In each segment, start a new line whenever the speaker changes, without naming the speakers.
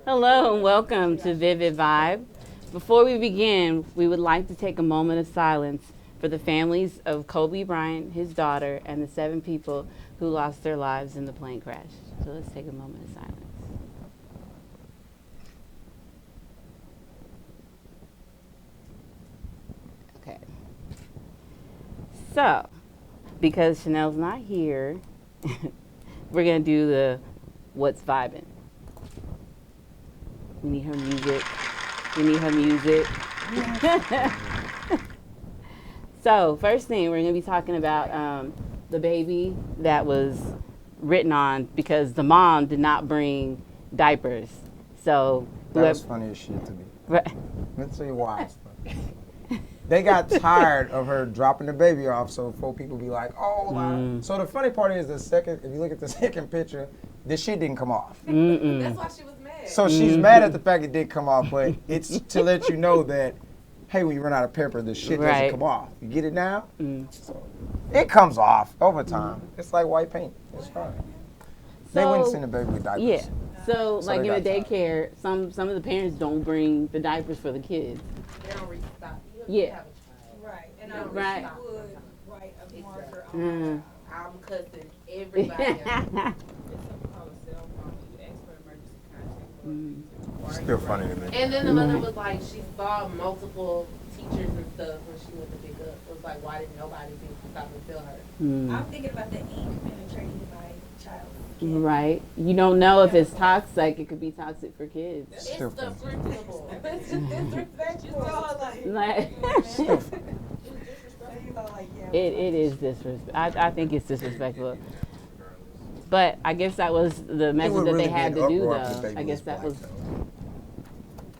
Hello and welcome to Vivid Vibe. Before we begin, we would like to take a moment of silence for the families of Kobe Bryant, his daughter, and the 7 people who lost their lives in the plane crash. So let's take a moment of silence. Okay. So, because Chanel's not here, we're going to do the What's Vibin'. We need her music. We need her music. So, first thing, we're going to be talking about the baby that was written on because the mom did not bring diapers. So,
that was funny as shit to me.
Right.
Let's tell you why. They got tired of her dropping the baby off, so folk people be like, oh, So the funny part is if you look at the second picture, the shit didn't come off.
That's why she was mad.
So she's mad at the fact it did come off, but it's to let you know that, hey, when you run out of pepper, the shit doesn't come off. You get it now? So it comes off over time. It's like white paint. It's fine. They wouldn't send the baby with diapers.
Yeah. So like in the daycare, some of the parents don't bring the diapers for the kids.
They don't restock.
Yeah.
Right. And
Right.
would write a marker on I'm cussing everybody out.
Still funny to me.
And then the mother was like, she saw multiple teachers and stuff when she went to pick up. It was like, why didn't nobody stop and tell her?
I'm thinking about the ink penetrating my child.
Right. You don't know if it's toxic. It could be toxic for kids.
It's the principle. It's
It is disrespectful. I think it's disrespectful. But I guess that was the measure that they had to do, though. I guess that was.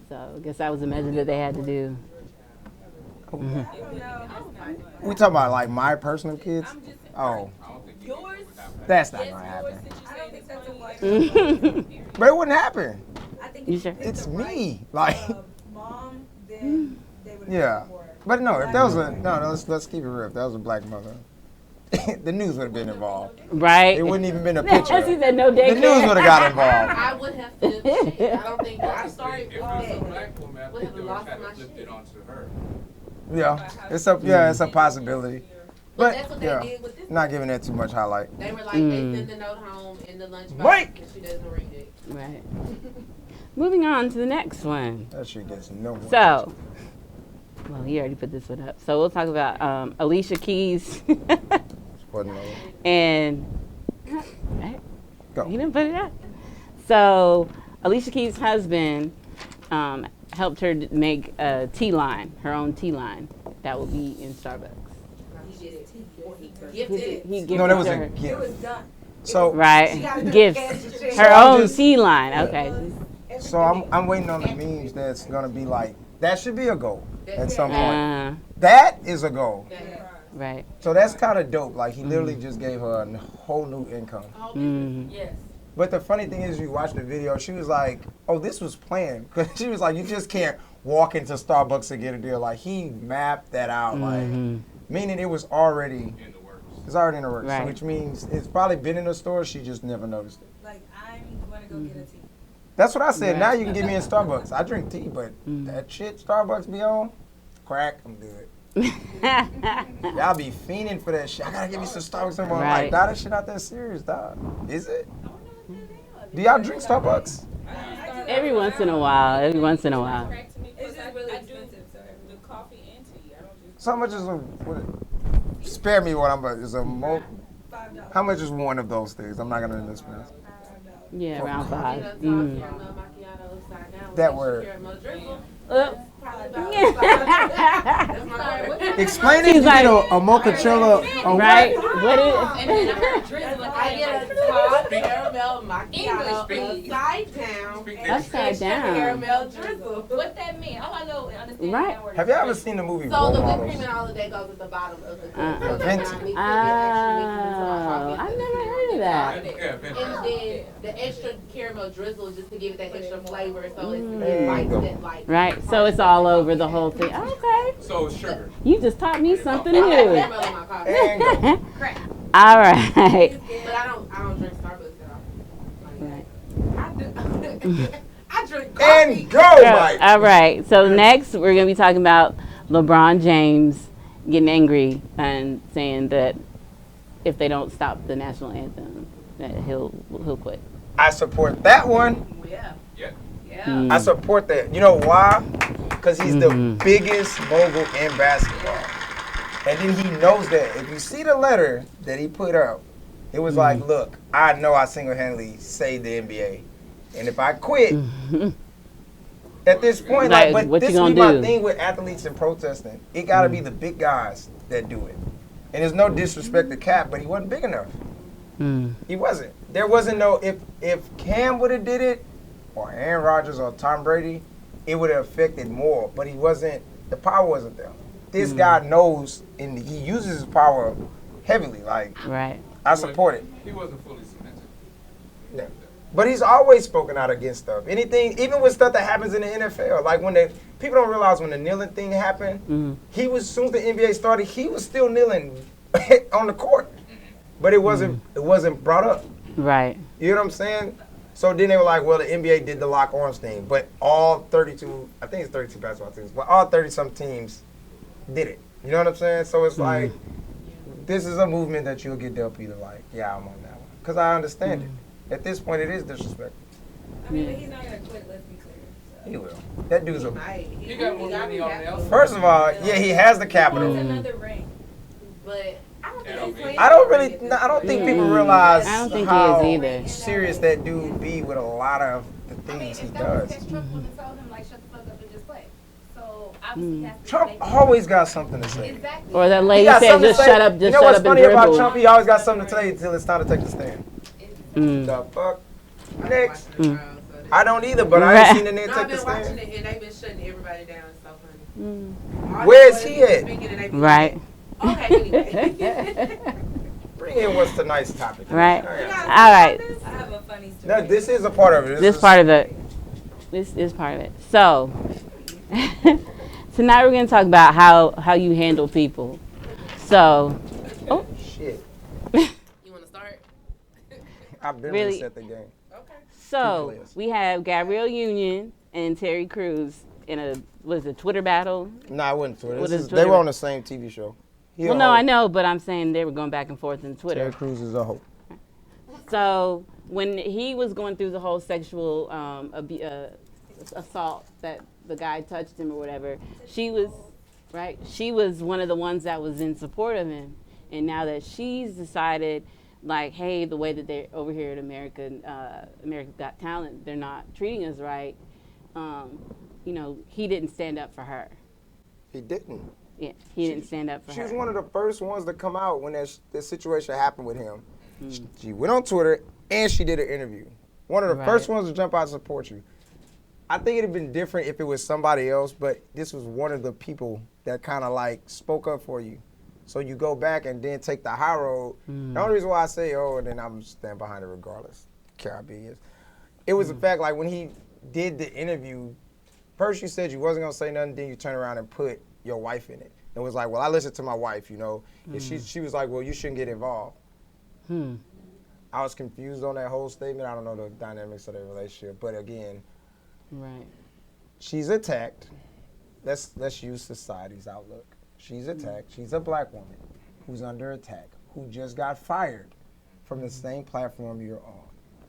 So I guess that was the measure that they had to do.
We talking about like my personal kids? Oh.
Yours?
That's not gonna happen.
I don't think that's a white.
But it wouldn't happen.
I think
You sure?
It's me. Like.
Mom, then they would.
Yeah. But no, if that was let's keep it real. If that was a black mother, the news would have been involved.
Right.
It wouldn't even been a picture.
She said no daycare.
The news would have got involved.
I would have to. I don't think I started.
If it was a black woman, I
would
think
have
they would
lost
have
my
to flip
shit.
it onto her.
Yeah, it's a possibility.
But that's what they did with this.
Not giving that too much highlight.
They were like, they send the note home in the lunchbox,
Wait!
and she doesn't read it.
Right. Moving on to the next one.
That shit gets no more.
So, well, he already put this one up. So we'll talk about Alicia Keys and right?
Go.
He didn't put it up. So Alicia Keys' husband helped her make a tea line, her own tea line that will be in Starbucks.
He did it. He gifted.
He gifted
No, that was
her.
a
It
gift.
was done.
So
Right. Gifts. Her
I'm
own
just-
tea line. Okay.
So I'm waiting on the memes that's gonna be like that should be a goal at some point. That is a goal.
Right.
So that's kind of dope. Like he literally just gave her a whole new income.
Yes.
But the funny thing is, you watch the video, she was like, "Oh, this was planned." Because she was like, "You just can't walk into Starbucks and get a deal." Like he mapped that out, like meaning it was already
In the works.
it's already in the works,
Right.
which means it's probably been in the store. She just never noticed it.
Like, I'm going to go get a tea.
That's what I said.
Right.
Now you can get me in Starbucks. I drink tea, but that shit Starbucks be on, crack, I'm good. Y'all be fiending for that shit. I gotta get me some Starbucks tomorrow. I'm
Right.
like, dog, that shit not that serious, dog. Is it? Do y'all drink Starbucks?
Every once in a while. Every once in a while.
It's just really expensive, so
The coffee and tea. I don't just.
So how much is spare me what I'm about. Is a
$5.
how much is one of those things? I'm not gonna list this.
Yeah, around
You know,
5.
talking macchiato upside down.
That
She
word.
caramel drizzle.
Oh,
That's my word.
Explain it. You
like-
get a mochaccella, a
right?
what?
What is?
And then I heard drizzle. I get a hot caramel macchiato upside down.
Upside down.
Caramel drizzle.
What that mean? All I know and understand
Right.
that word.
Have y'all ever seen the movie
So
Role
the whipped
Models?
cream and all of that goes at the bottom of the cup. So
Uh-uh.
that's not mixed. It get extra mixed into our coffee.
I've never heard of that.
And then the extra caramel drizzle just to give it that extra flavor, so it's
There you
bites
go.
that like.
Right, so it's all over the whole thing. Okay.
So it's sugar.
You just taught me something
I have
new.
caramel in my coffee,
There you go.
crack.
All right.
But I don't drink Starbucks at all.
Right.
I do. I drink coffee.
And go, Mike.
All right. So next, we're gonna be talking about LeBron James getting angry and saying that if they don't stop the national anthem, that he'll quit.
I support that one.
Yeah.
Yeah.
Yeah.
I support that. You know why? Because he's the biggest mogul in basketball. And then he knows that. If you see the letter that he put up, it was like, look, I know I single-handedly saved the NBA. And if I quit, at this point,
Like,
but
what
this
you
be
gonna
my
do?
thing with athletes and protesting. It got to be the big guys that do it. And there's no disrespect to Cap, but he wasn't big enough. He wasn't. There wasn't no, if Cam would have did it, or Aaron Rodgers or Tom Brady, it would have affected more. But he wasn't, the power wasn't there. This guy knows, and he uses his power heavily. Like,
Right.
I support it.
He wasn't fully cemented.
Yeah. But he's always spoken out against stuff. Anything, even with stuff that happens in the NFL. Like when people don't realize when the kneeling thing happened, he was, as soon as the NBA started, he was still kneeling on the court. But it wasn't brought up.
Right.
You know what I'm saying? So then they were like, well, the NBA did the lock arms thing. But all 32, I think it's 32 basketball teams, but all 30-some teams did it. You know what I'm saying? So it's like, this is a movement that you'll get dealt either like, yeah, I'm on that one. Because I understand it. At this point, it is disrespectful.
I mean, but he's not gonna quit. Let's be clear. So.
He will. That dude's a...
He got more money on else.
First of all, yeah, he has the capital.
It's another ring.
But I don't think he's playing.
I don't think people realize
I don't think he
how
is either.
serious that dude be with a lot of the
I mean,
things he
if that was
does.
his Trump would have told him like, shut the fuck up and just play. So obviously he has to
Trump
make
always got something to say.
Exactly.
Or that
He
lady
got
said,
something to
just
say.
shut up,
You
just
know
shut
what's
up and
funny about
dribble.
Trump? He always got something to tell you until it's time to take the stand.
Mm.
The fuck? Next.
So
I don't either, but I ain't seen the nigga
no,
take
I've
the
been watching
stand.
it and they've been shutting everybody down. It's so funny.
Where's he at?
Right.
Okay, anyway.
Bring in what's tonight's topic.
Right.
Oh, yeah.
All right.
I have a funny story.
No, this is a part of it.
This part of it. This is part of it. So tonight we're going to talk about how you handle people. So, oh,
Shit.
You want to start?
I've been
Really?
reset the game.
Okay.
so
players.
we have Gabrielle Union and Terry Crews in a Twitter battle.
No, I wouldn't Twitter.
What
This
is
is- They
Twitter?
were on the same TV show. He
Well,
a
no,
hoe.
I know, but I'm saying they were going back and forth in Twitter.
Terry Crews is a hoe.
So when he was going through the whole sexual assault that the guy touched him or whatever, she was one of the ones that was in support of him. And now that she's decided, like, hey, the way that they're over here at America's Got Talent, they're not treating us right. He didn't stand up for her.
He didn't.
Yeah, he didn't stand up for
She
her.
was one of the first ones to come out when that situation happened with him. She went on Twitter and she did an interview. One of the
Right.
first ones to jump out and support you. I think it'd have been different if it was somebody else, but this was one of the people that kind of like spoke up for you. So you go back and then take the high road. The only reason why I say, and then I'm stand behind it regardless. Care how big it is. It was the fact, like, when he did the interview, first you said you wasn't going to say nothing, then you turn around and put your wife in it. It was like, well, I listened to my wife, and she was like, well, you shouldn't get involved. I was confused on that whole statement. I don't know the dynamics of their relationship. But again,
Right.
she's attacked. Let's use society's outlook. She's attacked. She's a black woman who's under attack, who just got fired from the same platform you're on.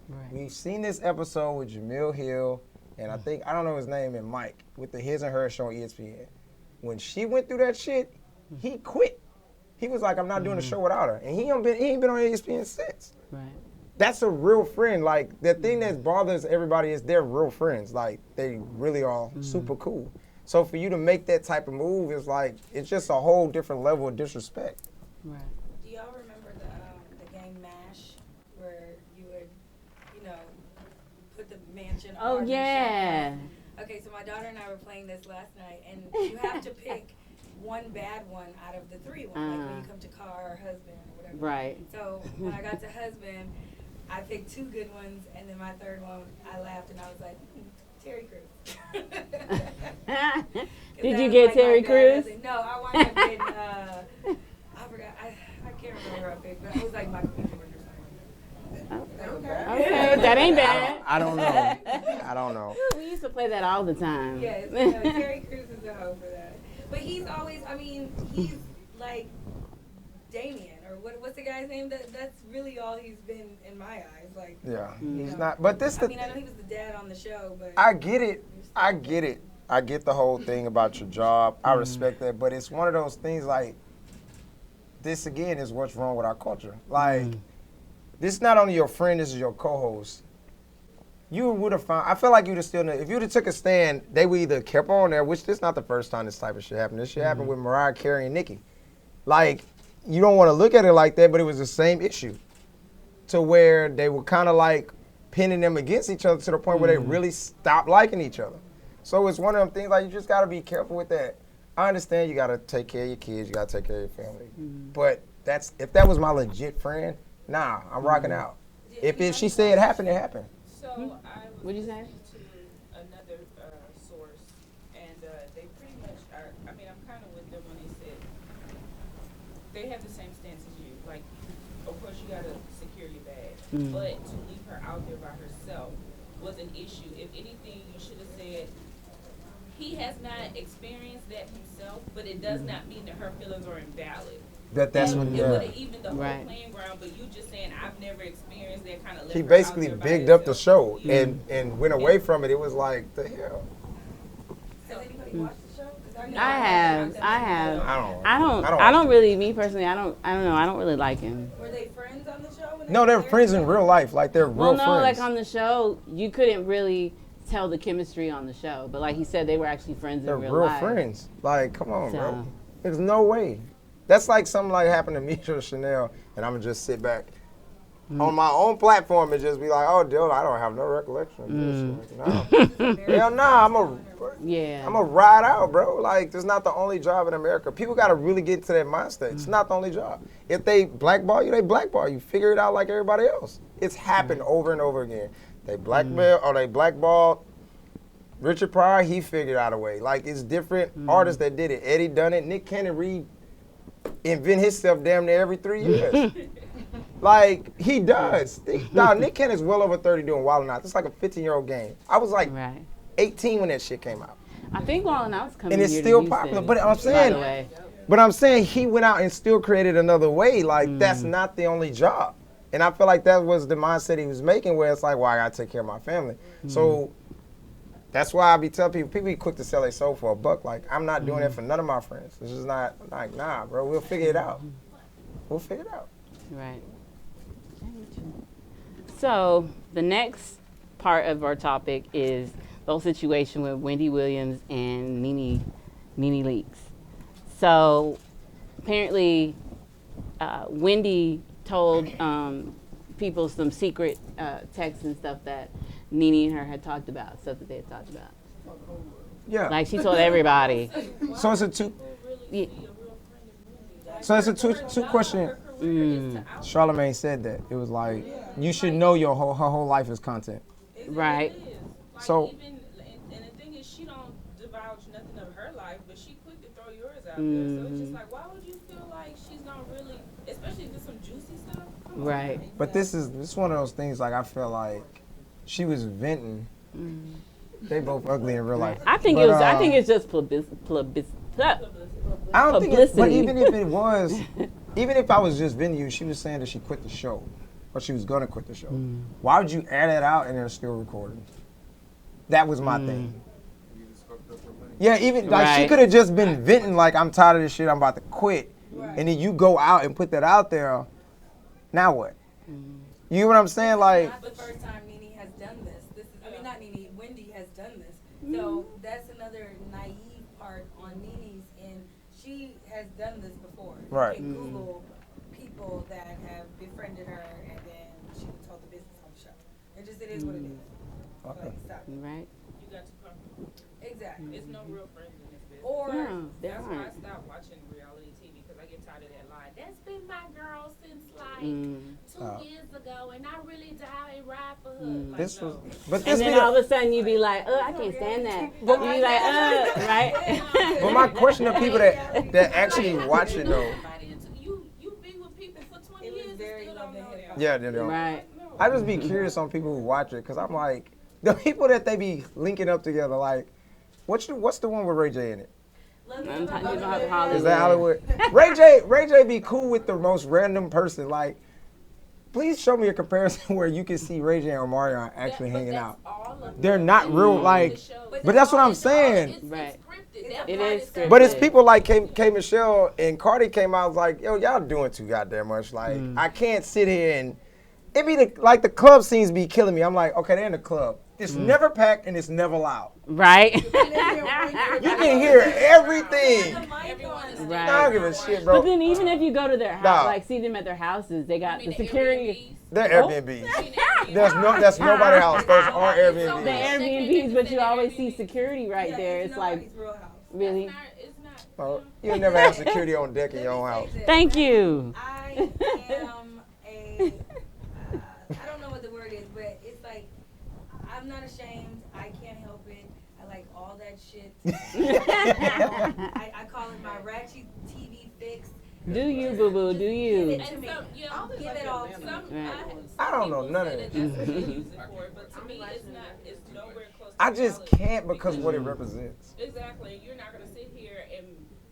Right.
We've seen this episode with Jamil Hill, and I don't know his name, and Mike, with the His and Her show on ESPN. When she went through that shit, he quit. He was like, I'm not doing the show without her. And he ain't been on ESPN since.
Right.
That's a real friend. Like, the thing that bothers everybody is they're real friends. Like, they really are super cool. So for you to make that type of move is like, it's just a whole different level of disrespect.
Right.
Do y'all remember the game MASH, where you would, put the mansion?
Oh,
apartment
yeah.
shop? Okay, so my daughter and I were playing this last night, and you have to pick one bad one out of the three ones. Like when you come to car or husband or whatever.
Right.
So when I got to husband, I picked 2 good ones, and then my third one, I laughed and I was like, Terry Crews.
Did you get Terry Crews?
No, I wound up getting, I forgot, I can't remember what I picked, but it was like Michael B. Jordan or something.
Okay, that ain't bad.
I don't know. I don't know.
We used to play that all the time.
Yes, Terry Crews is the hoe for that. But he's always, I mean, he's like Damien, or what's the guy's name? That's really all he's been in my eyes. Like,
Yeah,
you
he's
know.
not. But this,
I mean, I know he was the dad on the show, but
I get it. I get it. I get the whole thing about your job. I respect that. But it's one of those things like, this again is what's wrong with our culture. Like, this is not only your friend, this is your co-host. You would have found, I feel like you'd have still, if you'd have took a stand, they would either kept on there, which this is not the first time this type of shit happened. This shit happened with Mariah Carey and Nicki. Like, you don't want to look at it like that, but it was the same issue. To where they were kind of like pinning them against each other to the point where they really stopped liking each other. So it's one of them things like you just got to be careful with that. I understand you got to take care of your kids, you got to take care of your family. But if that was my legit friend, nah, I'm rocking out. If she said it happened, it happened.
So I was
What'd you say?
listening to another source, and they pretty much are. I mean, I'm kind of with them when they said they have the same stance as you. Like, of course, you gotta secure your bag, but to leave her out there by herself was an issue. If anything, you should have said he has not experienced that himself, but it does not mean that her feelings are invalid.
That's what,
It
yeah.
would have evened the whole
Right.
playing ground, but you just saying I've never experienced that kind of.
He basically bigged up the show and went away from it. It was like, the hell?
has anybody watched the show? 'Cause know
I have. I don't really. Me personally, I don't know. I don't really like him.
Were they friends on the show? when they
No,
were
they're
there?
friends in real life. Like, they're
Well,
real
no,
friends.
like on the show, you couldn't really tell the chemistry on the show. But like he said, they were actually friends
They're
in real
real
life.
friends. Like, come on, bro.
So-
There's no way. That's like something like happened to me or Chanel, and I'm gonna just sit back on my own platform and just be like, oh, dude, I don't have no recollection of this. Like, no. Hell nah,
Yeah.
I'm a ride out, bro. Like, this is not the only job in America. People got to really get to that mindset. It's not the only job. If they blackball you, they blackball you. Figure it out like everybody else. It's happened over and over again. They blackmail or they blackball. Richard Pryor, he figured out a way. Like, it's different artists that did it. Eddie done it. Nick Cannon reinvent himself damn near every 3 years. Like, he does. Now, Nick Cannon's well over 30 doing Wild 'N Out. It's like a 15-year-old game. I was like
Right.
18 when that shit came out.
I think Wild 'N Out's coming
And it's
here to
still
Houston,
popular. But I'm
by the
saying,
way.
he went out and still created another way. Like, that's not the only job. And I feel like that was the mindset he was making, where it's like, well, I got to take care of my family. So that's why I be telling people be quick to sell their soul for $1. Like, I'm not doing that for none of my friends. It's just not, like, nah, bro, we'll figure it out. We'll figure it out.
Right. So the next part of our topic is the whole situation with Wendy Williams and Nene Leakes. So apparently, Wendy told people some secret texts and stuff that Nene and her had talked about, stuff that they had talked about.
Yeah.
Like she told everybody.
So it's a two question. Charlamagne said that. It was like, you should know her whole life is content.
Right.
Like,
So-
even, and the thing is, she don't divulge nothing of her life, but she quick to throw yours out there. So it's just like, why would you feel like she's not really, especially if it's some juicy stuff? Come on.
Right.
But this is one of those things, like, I feel like she was venting. They both ugly in real life.
I think
But,
I think it's just
I don't think but
publicity.
even if it was, even if I was just venting you, she was saying that she quit the show. Or she was gonna quit the show. Why would you air that out and they're still recording? That was my thing. Yeah, even like she
Right.
could have just been venting like, I'm tired of this shit, I'm about to quit. And then you go out and put that out there. Now what? You know what I'm saying? Like,
Not the first time Nene has done this. Not Nene, Wendy has done this. So that's another naive part on Nene's end. She has done this before.
Right.
You can Google people that have befriended her, and then she told the business on the show. It is what it is.
Okay.
Like, stop.
Right.
You got too comfortable.
Exactly.
It's no real friends in this business.
Or
No, they
That's why I
aren't.
stopped watching reality TV because I get tired of that line. That's been my girl since like
Mm.
2 years ago, and I really die and ride for her.
Mm.
Like,
This
no.
was, but
And
this
then
be
all of a sudden you be like, I can't stand that. You be like, right?
But my question to people that actually watch it though.
You be with people for 20
It was
years and
very
still
love
don't
the
know
hip
them.
hop.
Yeah, they don't.
Right.
No.
I just be curious on people who watch it because I'm like, the people that they be linking up together, like, what's the one with Ray J in it?
I'm talking about Hollywood.
Is that Hollywood? Ray J be cool with the most random person. Like, please show me a comparison where you can see Ray J and Omarion actually hanging out. They're not real, like, but that's what I'm saying.
Right.
It
It is scripted.
But it's people like K Michelle and Cardi came out like, yo, y'all doing too goddamn much. Like, I can't sit here and it be like the club scenes be killing me. I'm like, okay, they're in the club. It's never packed and it's never loud.
Right.
You can hear everything.
Right.
I don't give a shit,
But
bro.
then even if you go to their house,
Nah.
like see them at their houses, they got the security.
They're
Oh.
Airbnbs. That's nobody else. Those are
The
Airbnbs.
Airbnbs, but you always see security right there. It's like, really?
It's not.
Oh, you'll never have security on deck in your own house.
Thank you.
I am a, I don't know what the word is, but it's like, I'm not ashamed. I can't help it. I like all that shit. I call it my ratchet TV fix.
Do you, boo boo? Do you?
And some,
Give it all to me.
I don't know none of
it.
this.
That's what they use it for, but to me, it's nowhere close to
I just
reality.
can't because what it represents.
Exactly. You're not gonna sit here and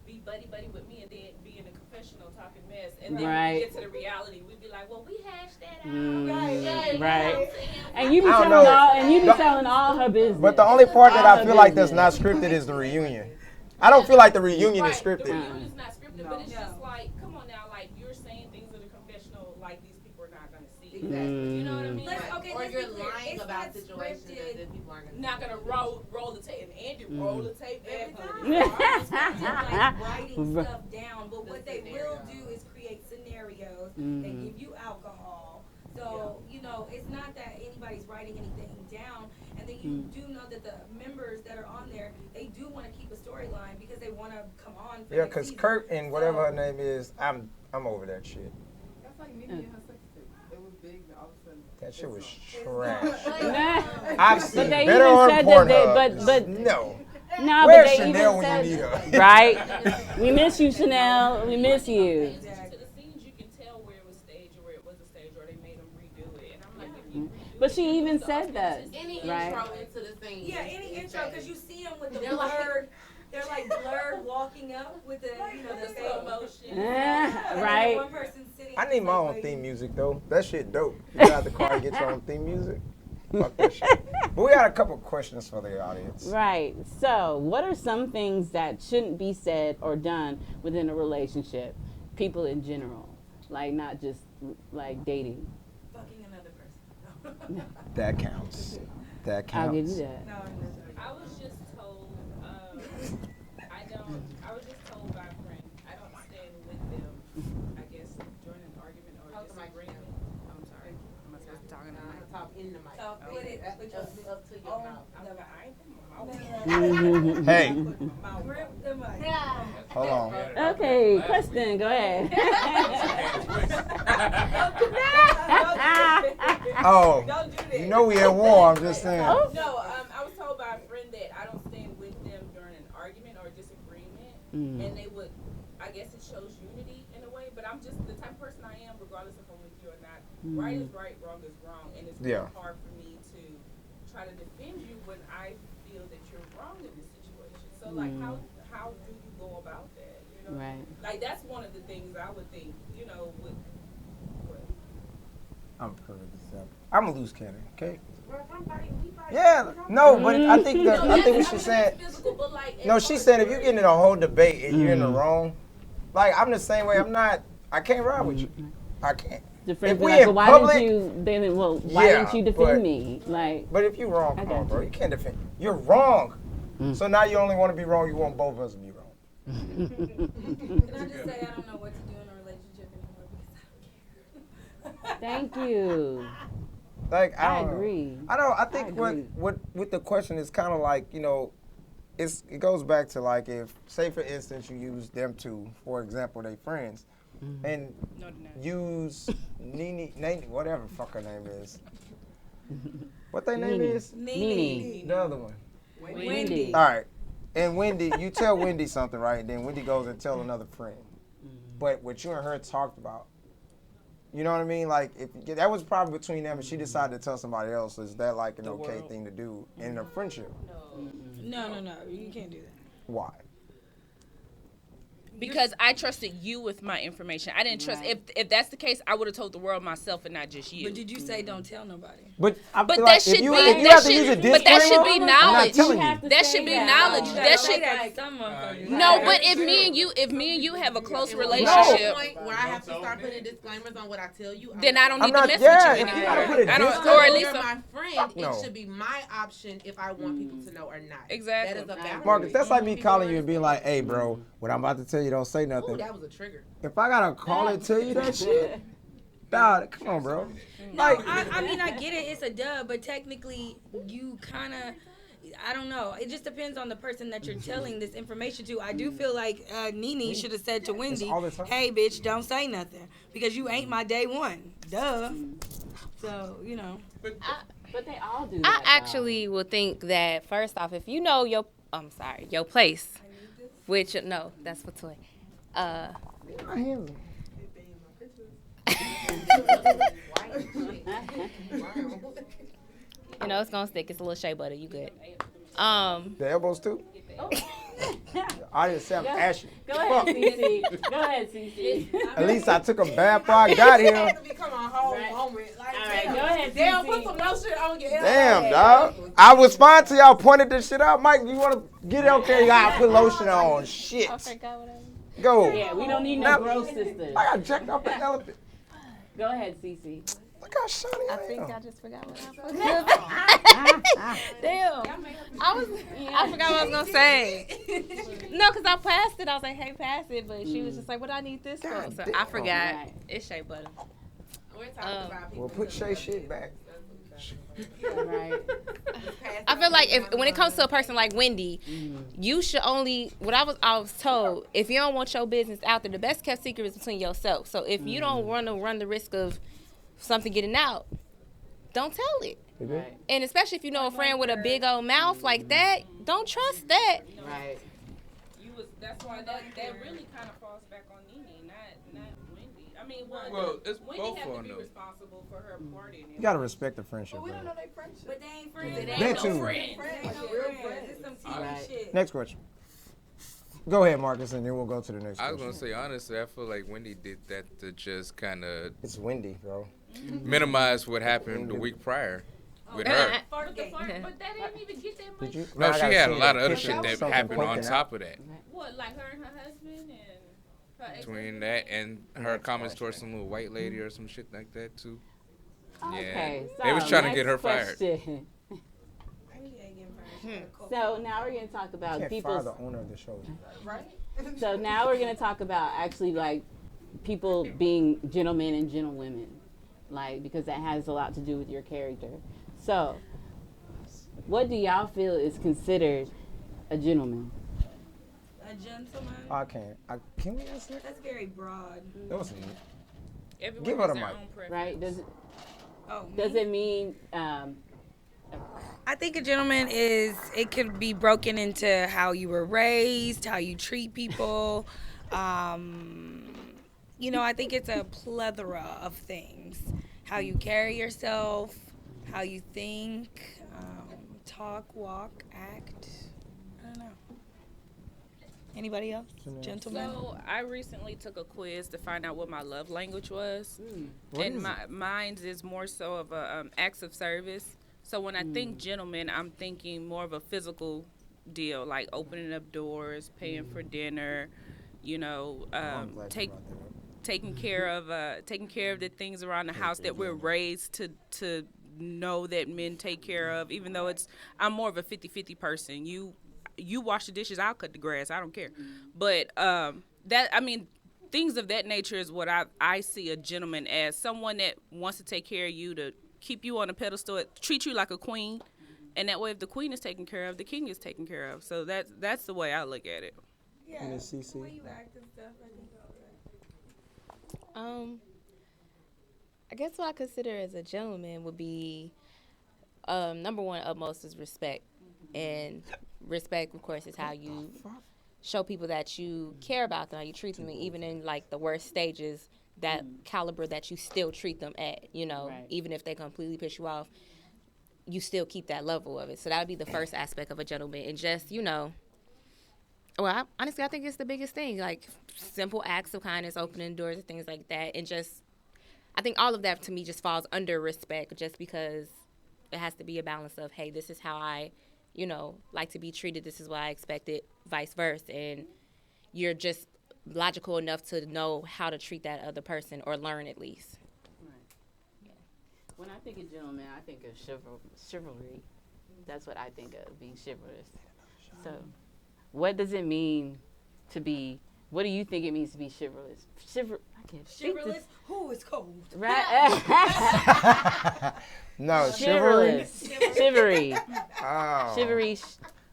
be buddy with me and then be in a confessional talking mess, and then when
Right.
we get to the reality, we'd be like, well, we hashed that out.
Right. And you be
I don't
telling
know.
all, and you be telling all her business.
But the only part that I
All
feel like
business.
that's not scripted is the reunion. I don't feel like the reunion is
The
scripted.
reunion's not scripted, but it's
No.
just like, come on now, like you're saying things in a confessional, like these people are not gonna see.
Exactly.
You know what I mean?
Let's,
Like,
okay,
Or
let's
you're
be clear.
lying
It's
about
not
situations that
scripted.
then people aren't gonna
not gonna roll the tape, and Andy roll the tape every time.
It's like writing stuff down, but what they will do is create scenarios. They give you alcohol. So, you know, it's not that anybody's writing anything down. And then you do know that the members that are on there, they do want to keep a storyline because they want to come on for
Yeah,
next
because
season.
Kurt and whatever her
So-
name is, I'm over that shit.
That's like Nicki and her sex tape. It was big, and all of a sudden.
That shit was
it's
trash.
Nah.
I've seen
they
better
even
on
said that
Pornhub.
but
No.
no,
Where's
but they
Chanel
even
when
said,
you need her?
right? We miss you, Chanel. We miss you.
To the scenes, you can tell where it was staged or where it wasn't staged, or they made them redo it. And I'm like, if you redo
But
it,
she even
the
said that.
authenticity.
Any
Right.
intro into the scene.
Yeah,
is-
any
is
intro,
fake.
because you see them with the
They're like-
blurred, they're like blurred walking up with the, you know, the
Slow
fake
motion.
Right.
One person sitting.
I need my
like
own
waiting.
theme music though. That shit dope. You get out the car and get your own theme music. Fuck that shit. But we got a couple questions for the audience.
Right. So, what are some things that shouldn't be said or done within a relationship? People in general, like not just like dating.
Fucking another person.
That counts. That
I'll
counts.
give you that.
No, I'm not.
I was just told, I was just told by a friend, I don't stand with them, I guess, during an argument or
Talk to my
disagreement. I'm sorry, am I supposed to talk in the mic?
Talk in the mic.
Talk with it, with your
Up to your
own-
mouth.
I ain't putting my mouth.
Hey,
Grip the mic.
hold on.
Okay, question. Go ahead.
Oh,
Don't do that.
you know we at war. I'm just saying.
Oh.
No, I was told by a friend that I don't stand with them during an argument or a disagreement, and they would, I guess it shows unity in a way, but I'm just the type of person I am, regardless if I'm with you or not. Right is right, wrong is wrong, and it's really
Yeah.
hard for me to try to defend you when I feel that you're wrong in this situation. So, like, how do you go about that? You know,
Right.
like that's one of the things I would think. You know, would.
I'm perfect example. I'm a loose cannon. Okay. Yeah. No, but I think I think what she's saying.
Physical, but like,
No, she's saying if you get in a whole debate and you're in the wrong, like I'm the same way. I'm not. I can't ride with you. I can't.
The friends
If
be
we
like,
in
well, why
public-
didn't you? Then, well, why
Yeah,
didn't you defend
but-
me? Like,
But if you're wrong,
I
come
got
on, bro.
you.
You can't defend. You're wrong. So now you only want to be wrong. You want both of us to be wrong.
Can I just say I don't know what to do in a relationship anymore because I don't care.
thank you.
Like
I
don't know.
agree.
I don't. I think
agree.
what with the question is kind of like it goes back to like if, say for instance, you use them two, for example, they friends, and use Nene, whatever fuck her name is. What their name is?
Nene.
The other one.
Wendy.
All right. And Wendy, you tell Wendy something, right? And then Wendy goes and tell another friend. But what you and her talked about, you know what I mean? Like, if that was probably between them and she decided to tell somebody else, is that like an okay thing to do in a friendship?
No. You can't do that.
Why?
Because I trusted you with my information. I didn't trust. If that's the case, I would have told the world myself and not just you.
But did you say don't tell nobody?
But I
But
feel
that
like
should
if you,
be.
if you
That
have to use a
should. But that should be
disclaimer, I'm not
knowledge.
telling you.
That should be knowledge. That should.
Some
No, but if me and you have a close
At
relationship,
point where I have to start putting disclaimers on what I tell you,
then I don't
I'm
need
not-
to mess
yeah,
with you
if you
anymore.
gotta put a
I don't,
disclaimer-
or at
if
least
you're
a-
my friend,
Fuck no.
it should be my option if I want people to know or not.
Exactly.
That is a boundary.
Marcus, that's like me
People
calling you and being
understand.
like, hey, bro, what I'm about to tell you, don't say
Ooh,
nothing.
that was a trigger.
If I gotta call and tell you that shit, dog, come on, bro.
No,
Like,
I mean, I get it. It's a dub, but technically, you kind of, I don't know. It just depends on the person that you're telling this information to. I do feel like Nene should have said to Wendy,
all the time.
hey, bitch, don't say nothing. Because you ain't my day one. Duh. So, you know.
But they all do
I
that.
actually would think that first off, if you know your place, which no, that's for toy. You know it's gonna stick. It's a little shea butter. You good?
the elbows too? I didn't say I'm ashy.
Go ahead, Cece. Go ahead, Cece.
At least I took a bath before I got here.
It had to become a whole
Right.
moment. Like,
All right,
damn,
go ahead,
damn,
Cece.
put some lotion on your elbow.
Damn, dog. I was fine till y'all pointed this shit out. Mike, you want to get it okay? You got to put lotion on. Shit. Go.
Yeah, we don't need no gross sisters.
I got jacked off the elephant.
Go ahead, Cece.
Look how shiny I am.
I just forgot what I Damn. I forgot what I was gonna say. No, because I passed it. I was like, hey, pass it. But she was just like, what do I need this for?
God
So
damn.
I forgot.
Right.
It's shea butter.
We're talking about people.
Well, put Shay shit back.
Right.
I feel like when it comes to a person like Wendy, you should only I was told, if you don't want your business out there, the best kept secret is between yourself. So if you don't want to run the risk of something getting out, don't tell it.
Right.
And especially if you know a friend with a big old mouth like that, don't trust that.
Right.
That's why that really kind of falls back on Nene, not Wendy. I mean,
Well, it's
Wendy
both
has
of
to
them,
be
though.
responsible for her part in
You
it.
got to respect the friendship,
But we
bro.
don't know their friendship.
But they ain't friends.
It
That
ain't
too.
no friends.
They ain't no friends. It's some TV
Right.
shit.
Next question. Go ahead, Marcus, and then we'll go to the next
I was
question.
gonna say honestly, I feel like Wendy did that to just kind of
It's windy, bro.
minimize what happened the week prior with her.
But that didn't even get that much.
Did you?
No,
I
she
gotta
had
see
a lot of other
picture.
shit that
Something
happened on
poking out.
top of that.
What, like her and her husband and her ex?
Between that and her comments towards some little white lady or some shit like that too.
Okay.
Yeah. They was trying to
next
get her fired.
question. So now we're going to talk about
Can't fire
people's.
the owner of the show.
Right?
So now we're going to talk about actually like people being gentlemen and gentlewomen, like because that has a lot to do with your character. So, what do y'all feel is considered a gentleman?
A gentleman?
I can't. Can we answer that?
That's very broad.
That was neat.
Everyone
Give her
has
the
their
mic.
own preference.
Right? Does
Oh,
it mean?
I think a gentleman it could be broken into how you were raised, how you treat people. You know, I think it's a plethora of things. How you carry yourself, how you think, talk, walk, act. I don't know. Anybody else? Gentlemen?
So I recently took a quiz to find out what my love language was,
What
and
is
mine is more so of a acts of service. So when I think gentleman, I'm thinking more of a physical deal, like opening up doors, paying for dinner, you know,
I'm glad you brought that up.
taking care of the things around the house that we're raised to know that men take care of. Even though I'm more of a 50-50 person. You wash the dishes, I'll cut the grass. I don't care. But things of that nature is what I see a gentleman as, someone that wants to take care of you, to keep you on a pedestal, treat you like a queen,
And that way, if the queen is taken care of, the king is taken care of. So that's the way I look at it.
Yeah.
Miss CC?
The way you act and stuff, I think
I guess what I consider as a gentleman would be, number one, utmost is respect. And respect, of course, is how you show people that you care about them, how you treat them, and even in like the worst stages, that caliber that you still treat them at, you know, even if they completely piss you off, you still keep that level of it. So that would be the first aspect of a gentleman. And just, you know, well, honestly, I think it's the biggest thing, like simple acts of kindness, opening doors and things like that. And just, I think all of that to me just falls under respect, just because it has to be a balance of, hey, this is how I, you know, like to be treated. This is what I expected, vice versa. And you're just logical enough to know how to treat that other person, or learn at least.
Right. Yeah. When I think of gentleman, I think of chivalry. That's what I think of, being chivalrous. So, what does it mean to be? What do you think it means to be chivalrous? I can't speak this.
chivalrous. Who is cold?
Right.
No, chivalry.
Chivalry.
Oh.
Chivalry.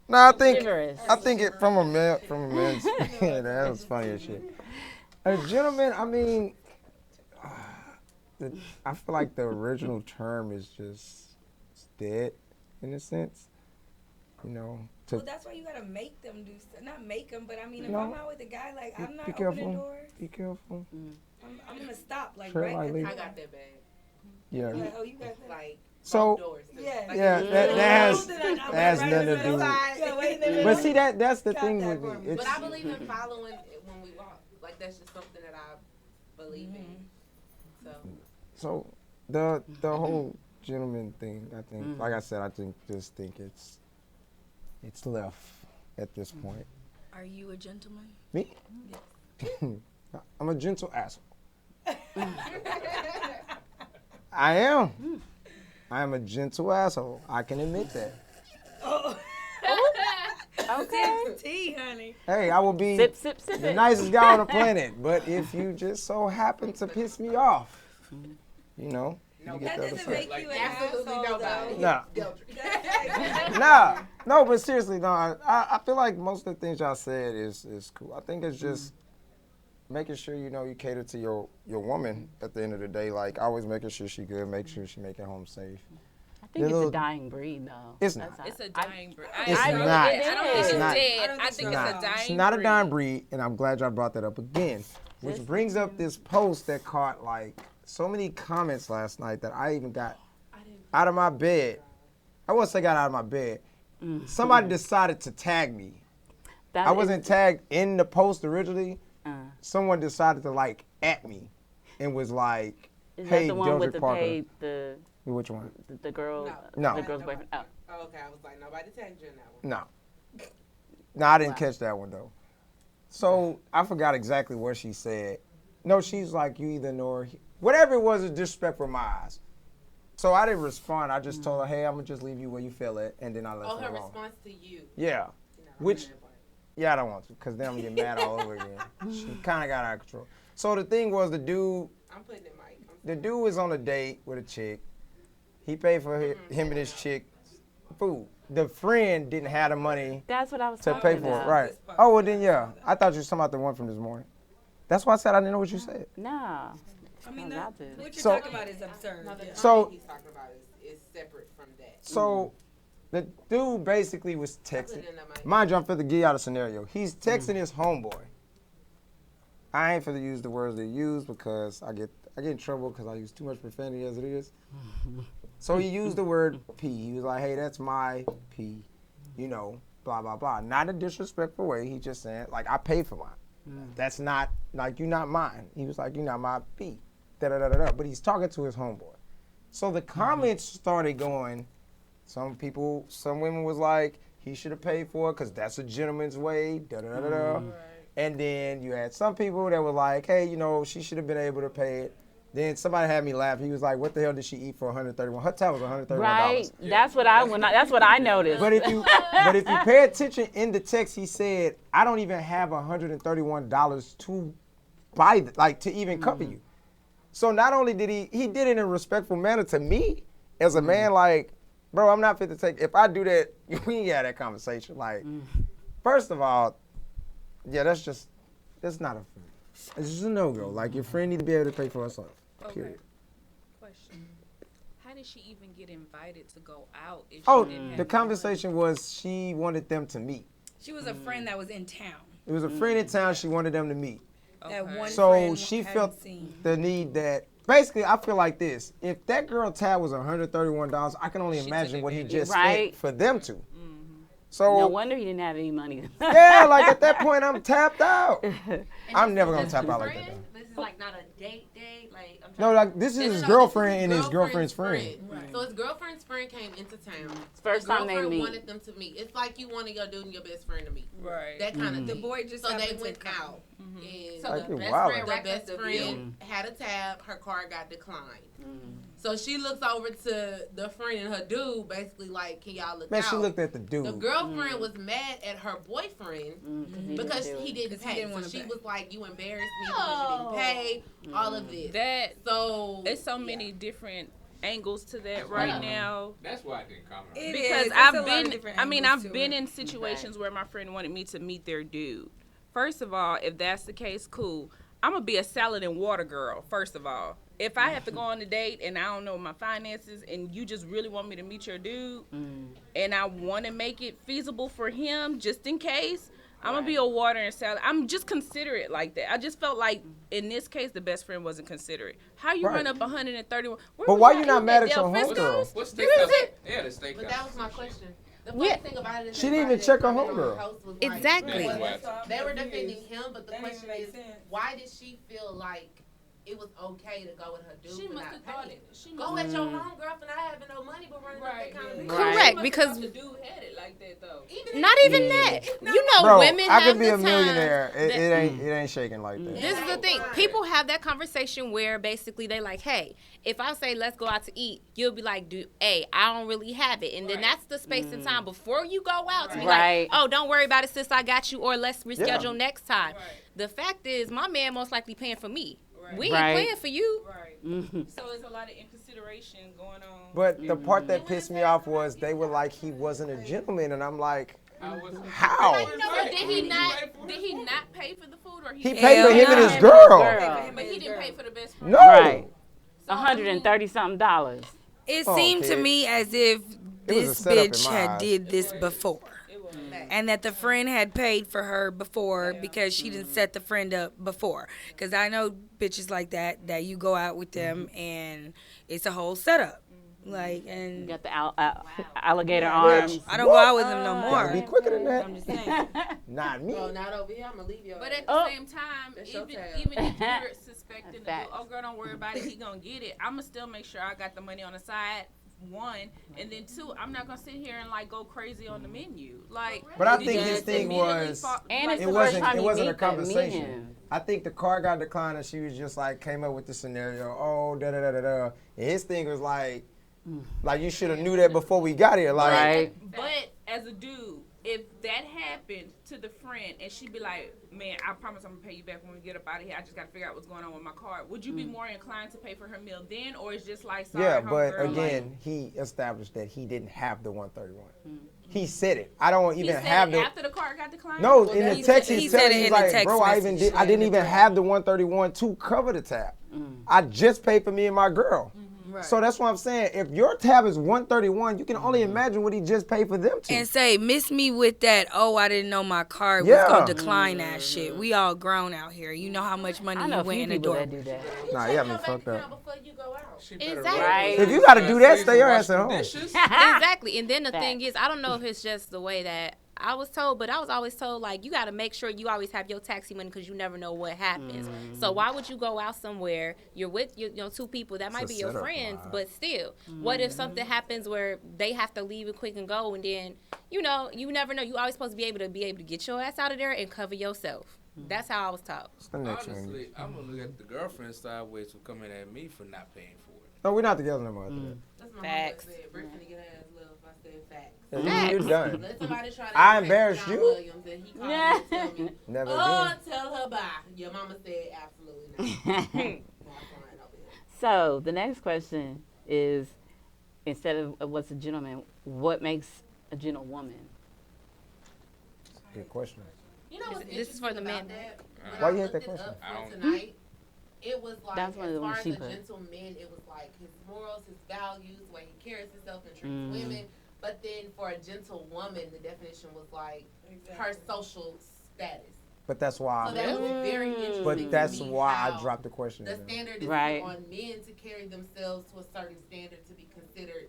No, I think
Chivalrous.
it from a man's. Yeah, that was funny as shit. A gentleman. I mean, I feel like the original term is just dead, in a sense. You know.
Well, that's why you gotta make them do stuff. Not make them, but I mean, if
No.
I'm out with a guy, like, I'm not
Be
opening
careful.
doors.
Be careful.
I'm gonna stop, like,
Tread
right at
lightly.
the
I
door.
got that bag.
Yeah.
Like, oh, you got that.
Like,
So-
both doors. too.
Yeah.
Like,
Yeah, that has nothing to do.
Yeah, wait a minute.
But see, that's the
Got
thing
that
with
for
me.
me.
It's,
But I believe in following it when we walk. Like, that's just something that I believe in. So,
so the whole gentleman thing, I think, like I said, I think it's left at this point.
Are you a gentleman?
Me? I'm a gentle asshole. I am. I am a gentle asshole. I can admit that.
Okay. Tea, honey.
Hey, I will be
Sip, sip,
the
sip.
nicest guy on the planet, but if you just so happen to piss me off, you know, you get
That
the other
doesn't
side.
make you an
absolutely
asshole,
nobody.
though.
Nah, no, but seriously, no. I feel like most of the things y'all said is cool. I think it's just making sure you know you cater to your woman at the end of the day. Like always making sure she good, make sure she make it home safe.
I think it's a dying breed, though.
It's not.
It's a dying breed.
It's
I
not.
I don't think
It's
it's
not.
dead. I think
It's
it's a
not.
dying
It's not a
breed.
dying breed, and I'm glad y'all brought that up again. Which brings up this post that caught like so many comments last night that I even got out of my bed. I wouldn't say got out of my bed. Somebody decided to tag me. I wasn't tagged in the post originally. Someone decided to like at me and was like,
Is
"Hey,
that the one
Doja
with the
Parker."
paid,
Which one?
the girl,
No.
the girl's boyfriend? Oh.
Oh, okay, I was like, nobody tagged you in that one.
No, I didn't catch that one though. So I forgot exactly what she said. No, she's like, you either know or whatever it was is disrespectful in my eyes. So I didn't respond. I just told her, hey, I'm gonna just leave you where you feel it, and then I left
Oh,
her
her
alone.
response to you.
Yeah. Which, yeah, I don't want to, because then I'm gonna get mad all over again. She kind of got out of control. So the thing was, the dude,
I'm putting it, Mike.
the dude was on a date with a chick. He paid for him and his chick food. The friend didn't have the money
That's what I was
to
talking
pay for
about.
it, right? Oh, well then, yeah. I thought you were talking about the one from this morning. That's why I said I didn't know what you said.
No.
I mean,
Not
what you're
So-
talking about is absurd.
No, the
Yeah.
So-
comment he's talking about is separate from that.
So the dude basically was texting.
Put it in the mic.
Mind you, I'm finna give y'all a scenario. He's texting his homeboy. I ain't finna use the words they use because I get in trouble because I use too much profanity as it is. So he used the word P. He was like, hey, that's my P. You know, blah, blah, blah. Not a disrespectful way. He just saying, like, I paid for mine. That's not, like, you're not mine. He was like, you're not my P. Da-da-da-da-da. But he's talking to his homeboy. So the comments started going, some women was like, he should have paid for it because that's a gentleman's way, da-da-da-da-da. And then you had some people that were like, hey, you know, she should have been able to pay it. Then somebody had me laugh. He was like, what the hell did she eat for $131? Her tab was $131.
Right. That's what I noticed.
But if you pay attention in the text, he said, I don't even have $131 to buy, to even cover you. So not only did he did it in a respectful manner to me as a man, like, bro, I'm not fit to take. If I do that, we ain't had that conversation. Like, first of all, yeah, that's not a friend. It's just a no-go. Like, your friend need to be able to pay for herself. Period.
Question. How did she even get invited to go out if
Oh,
she didn't have
the conversation was she wanted them to meet.
She was a friend that was in town.
It was a friend in town. She wanted them to meet.
That one
So
friend
she
hadn't
felt
seen.
the need that. Basically, I feel like this. If that girl tab was $131, I can only imagine what he just spent for them to. So
No wonder he didn't have any money.
yeah, like at that point, I'm tapped out. I'm never gonna tap out like that. Though.
This is like not a date. Like I'm
No, like this is his girlfriend and his girlfriend's friend.
Right. So his girlfriend's friend came into town.
First time they
girlfriend
meet.
wanted them to meet. It's like you wanted your dude and your best friend to meet.
Right.
That kind of
The
thing.
boy just
so they
happened to
went
come.
out. And
So
Like
the
you
best
wildin'.
friend
the
racked up
best
the
friend had a tab. Her card got declined. So she looks over to the friend and her dude, basically like, "Can y'all look
Man,
out?"
she looked at the dude.
The girlfriend was mad at her boyfriend because he didn't pay.
didn't
So
wanna
she
pay.
was like, "You embarrassed me because you didn't pay." All of this.
That
So
there's so many different angles to that right now.
That's why I didn't comment. on it.
It
Because
is. It's a
I've
lot of
been,
different
I mean,
angles
I've
to
been
it.
in situations where my friend wanted me to meet their dude. First of all, if that's the case, cool. I'm gonna be a salad and water girl. First of all, if I have to go on a date and I don't know my finances, and you just really want me to meet your dude, and I want to make it feasible for him, just in case, I'm gonna be a water and salad. I'm just considerate like that. I just felt like in this case, the best friend wasn't considerate. How you
Right.
run up 131? Where
But
was
why
y'all
you not
eating
mad
at
at your
Del Frisco's?
homegirl?
What's
Where is
steakhouse?
it?
Yeah, the steakhouse.
But that was my question. The
Yeah.
funny thing about it is
She didn't even
everybody
check her
that commented on
homegirl.
the post was like,
Exactly.
"Well,
That's
they were defending him, but the
That
question
didn't
is,
make sense.
why did she feel like it was okay to go with her dude
She
but
must
not
have thought
pay?
it. She
Go
must
at your homegirl for not having no money but running
Right.
up that kind of
yeah.
bill.
Right.
Correct,
She
because
must have thought the dude had it like that though.
Even
not
if-
even that. You know,
Bro,
women
I
have
could be
the
a millionaire.
time.
It ain't shaking like that.
This is the thing. People have that conversation where basically they like, hey, if I say let's go out to eat, you'll be like, hey, I don't really have it. And then that's the space and time before you go out to be
Right.
like, oh, don't worry about it, sis, I got you, or let's reschedule
Yeah.
next time.
Right.
The fact is, my man most likely paying for me.
Right.
We ain't
Right.
paying for you.
Right.
Mhm.
So it's a lot of inconsideration going on.
But the part that pissed me off was they were like he wasn't a gentleman, and I'm like,
I was-
how?
But did he not pay for the food or
He
he
paid for him and his girl.
Girl.
but he didn't pay for the best friend?
No.
Right. $130-something.
It
Oh,
seemed to
kid.
me as if
was a
this
setup in
bitch
my
had
eyes.
did this before.
It was.
And that the friend had paid for her before because she didn't set the friend up before. Because I know bitches like that you go out with them and it's a whole setup. Like,
You
and
got the alligator arms.
I don't go out with them no
Gotta be
more.
quicker than that.
I'm just saying.
Not me.
Bro, not over here. I'm gonna leave your
But
ass.
at the same time,
That's your
even
tab.
if you're suspecting the dude,
Facts.
oh girl, don't worry about it, he gonna get it. I'ma still make sure I got the money on the side. One, and then two, I'm not gonna sit here and like go crazy on the menu. Like,
But I
did
think
you
his
just
thing
immediately
was-
And
like,
it's
It
the
wasn't.
first time
It
you
wasn't a
meet them,
conversation.
meeting.
I think the car got declined, and she was just like came up with the scenario. Oh, da da da da da. And his thing was like you should have knew that before we got here. Like,
Right.
But as a dude, if that happened to the friend and she'd be like, man, I promise I'm gonna pay you back when we get up out of here. I just gotta figure out what's going on with my card. Would you be more inclined to pay for her meal then, or it's just like, sorry,
yeah, but
homegirl,
again, he established that he didn't have the 131. He said it. I don't
he
even
said
have
it
the.
after the card got declined.
No,
Well,
in the
he
text
said-
he
he
said
said it
he's
in the
like,
text
bro, I
message.
didn't even have the 131 to cover the tab. I just paid for me and my girl. So that's what I'm saying. If your tab is 131, you can only imagine what he just paid for them to.
And say, miss me with that, oh, I didn't know my card was
Yeah.
going to decline that shit. We all grown out here. You know how much money
I know
you
a
went
few
in the
people
door.
that do that.
Nah, you got me fucked up.
Before you go out.
She better
Exactly.
roll
Right.
those
If you gotta
ass
do that,
sleeves
stay
and
your
wash
ass at
them
home.
dishes.
Exactly. And then the thing
Facts.
is, I don't know if it's just the way that I was told, but I was always told, like, you got to make sure you always have your taxi money because you never know what happens. So why would you go out somewhere, you're with two people that might
a
be your
setup,
friends,
Mara.
but still, what if something happens where they have to leave it quick and go, and then, you never know. You always supposed to be able to get your ass out of there and cover yourself. That's how I was taught.
What's the next one?
Honestly, I'm gonna look at the girlfriend sideways for coming at me for not paying for it.
No, we're not together no more after that.
That's my
Facts.
homeboy said. Britt finna get her ass love if I said facts.
Yeah, you're done.
Let somebody try to
I
impress
embarrassed
John
you?
Williams and he called me and tell me,
Never
oh,
again.
tell her bye. Your mama said absolutely not. Not flying over here.
So the next question is, instead of what's a gentleman, what makes a gentlewoman?
Good question.
You know what's
This is for the
interesting
men.
about that? When
Why
I
you had
looked
that
it
question?
up for tonight, it was like,
That's one of
as
the
far
ones
as
she
a
put.
gentleman, it was like his morals, his values, the way he carries himself and treats women. But then for a gentlewoman, the definition was like her social status.
But that's why.
So that was very interesting.
But that's
to me
why
how
I dropped the question.
the
again.
standard is
Right.
put on men to carry themselves to a certain standard to be considered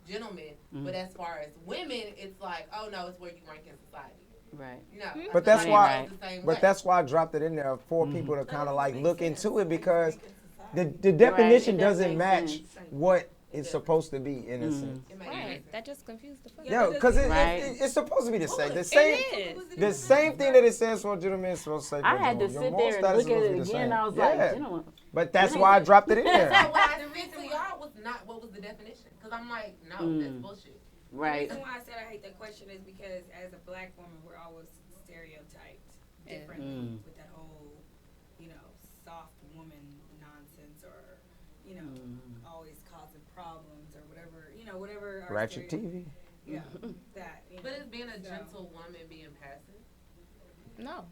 gentlemen. But as far as women, it's like, oh no, it's where you rank in society.
Right.
No.
But that's
Right.
why.
It's the same
But
way.
that's why I dropped it in there for people to kind of like look into it, because the definition
It does
doesn't
make
match
sense.
what it's supposed to be in a sense.
It makes
Right.
sense.
That just confused the fuck.
Yeah, because
Right.
it's supposed to be the same. The
It
same.
is.
The same thing that it says for a gentleman is supposed to say for
I
a
had to
gentleman. Your
sit
moral
there and
status
look
is
at
supposed to
it
be the
again.
same.
I was
Yeah.
like, gentleman.
But that's why I dropped it in
So
there.
what I said to y'all was not what was the definition, because I'm like, no, that's bullshit.
Right.
The reason why I said I hate that question is because as a black woman, we're always stereotyped differently with that whole, soft woman nonsense, or, always causing problems or whatever. Our
Ratchet
stereo-
TV.
Yeah, that.
But is being a gentle woman being passive?
No.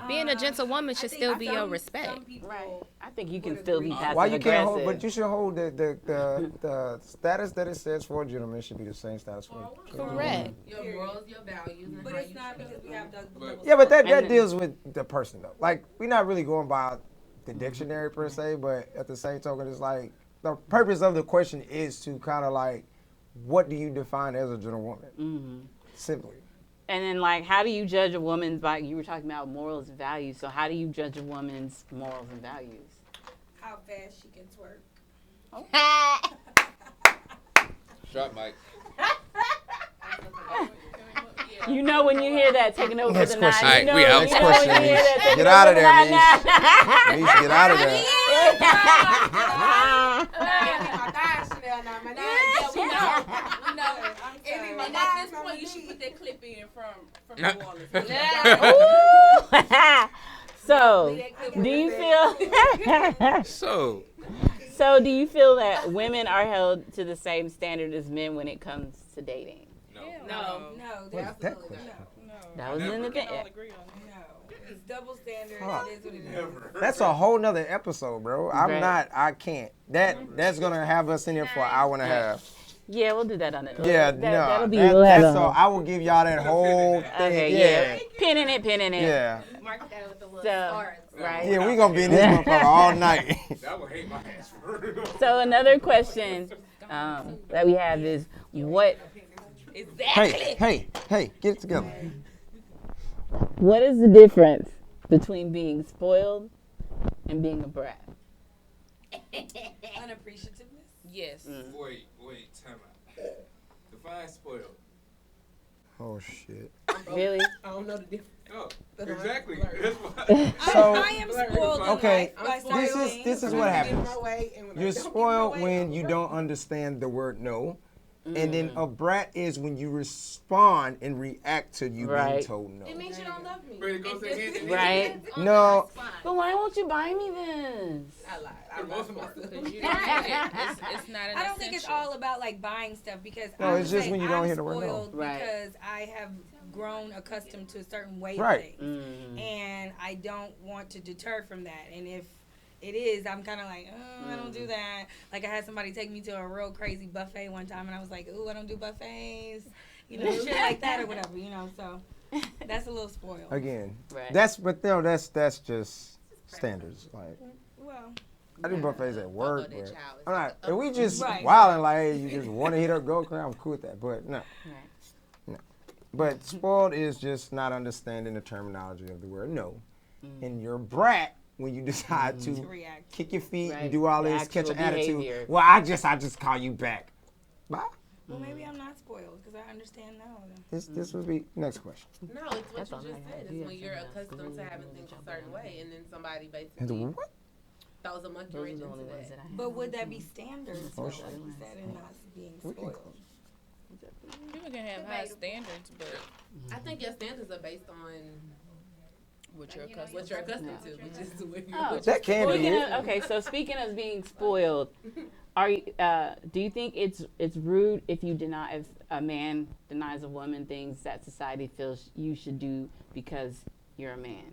Being a gentlewoman should still be your respect.
Some people,
Right. I think you can still be passive
Why you can't hold?
aggressive.
But you should hold the status that it says for a gentleman should be the same status for a woman.
Correct.
Your morals, your values, and
But
how
it's
you
not
treat
because we
other
have
people.
double
Yeah, but that
And-
deals with the person though. Like, we're not really going by the dictionary per se, but at the same token, it's like the purpose of the question is to kind of like, what do you define as a gentlewoman? Simply.
And then, like, how do you judge a woman's, like, you were talking about morals and values, so how do you judge a woman's morals and values?
how fast she can twerk.
Shot Mike.
You know when you hear that taking over
Next
the night.
question.
You
Alright,
know,
we out.
you
Next
know
question,
when you hear
Niche.
that taking
Get
over
out of
the
there,
night.
Niche, get out of there.
And at this point, you should put that clip in from New Orleans.
So, do you feel
So,
do you feel that women are held to the same standard as men when it comes to dating?
no.
No,
What's
that's
that question?
That was in the
We can all
bit.
agree on that.
no. It's double standard.
Huh.
It is what it is.
That's a whole nother episode, bro.
Right.
I can't. That's gonna have us in here for an hour and a half.
Yeah, we'll do that on it.
Yeah,
that'll be
that's so I will give y'all that whole thing.
Okay,
Yeah.
Pinning it.
Yeah.
Mark that with the little
So,
stars.
right.
Yeah, we gonna be in this motherfucker all night.
I would hate my ass for real.
So another question that we have is what
hey, get it together.
what is the difference between being spoiled and being a brat?
Unappreciativeness.
Yes.
Wait, time out. Define spoiled.
Oh shit.
Really?
I don't know the difference.
Oh, exactly. That's why.
So
I am spoiled.
okay,
in life by certain things.
this is what happens.
way, and when I
You're
don't get my
spoiled
way,
when
I'm
you
right.
don't understand the word no. And then a brat is when you respond and react to you being
Right.
told no.
It means you don't love me.
But it goes hand in hand.
Right?
No,
But why won't you buy me this?
I lied.
For the most part.
Because you don't need it. It's not an
I don't think it's
essential.
all about like buying stuff, because
No,
I would
it's just
say
when you don't
I'm
hear the word no.
spoiled
Right.
because I have grown accustomed to a certain way
Right.
of things, and I don't want to deter from that. And if it is, I'm kind of like, oh, I don't do that. Like, I had somebody take me to a real crazy buffet one time, and I was like, ooh, I don't do buffets, shit like that or whatever, So that's a little spoiled.
again,
Right.
that's just standards. Like,
Well,
I do buffets at work,
Although that
but
child is
I'm not. If we just
Right.
wilding like, hey, you just want to hit up, go, I'm cool with that. But no. But spoiled is just not understanding the terminology of the word no. And you're a brat when you decide to
react.
kick your feet, you
Right.
do all
The
this, catch an
actual
attitude.
behavior.
Well, I just call you back. Bye.
Well, maybe I'm not spoiled because I understand now.
This would be next question.
No, it's what
That's
you
all
just
I
said.
have.
It's
You
when
have
you're
some
accustomed to having things a certain way, and then somebody
And
basically
what?
throws a monkey
Those are
wrench
the
into
only ones
that.
that I have.
But would that be standards, though,
Oh,
like
shit.
you said, and not being
We can
spoiled?
People can have high standards, but
I think your standards are based on
what you're accustomed
what you're accustomed to, which is what
Oh.
you're
That can be
Speaking
it.
of, okay, so speaking of being spoiled, Do you think it's rude if a man denies a woman things that society feels you should do because you're a man?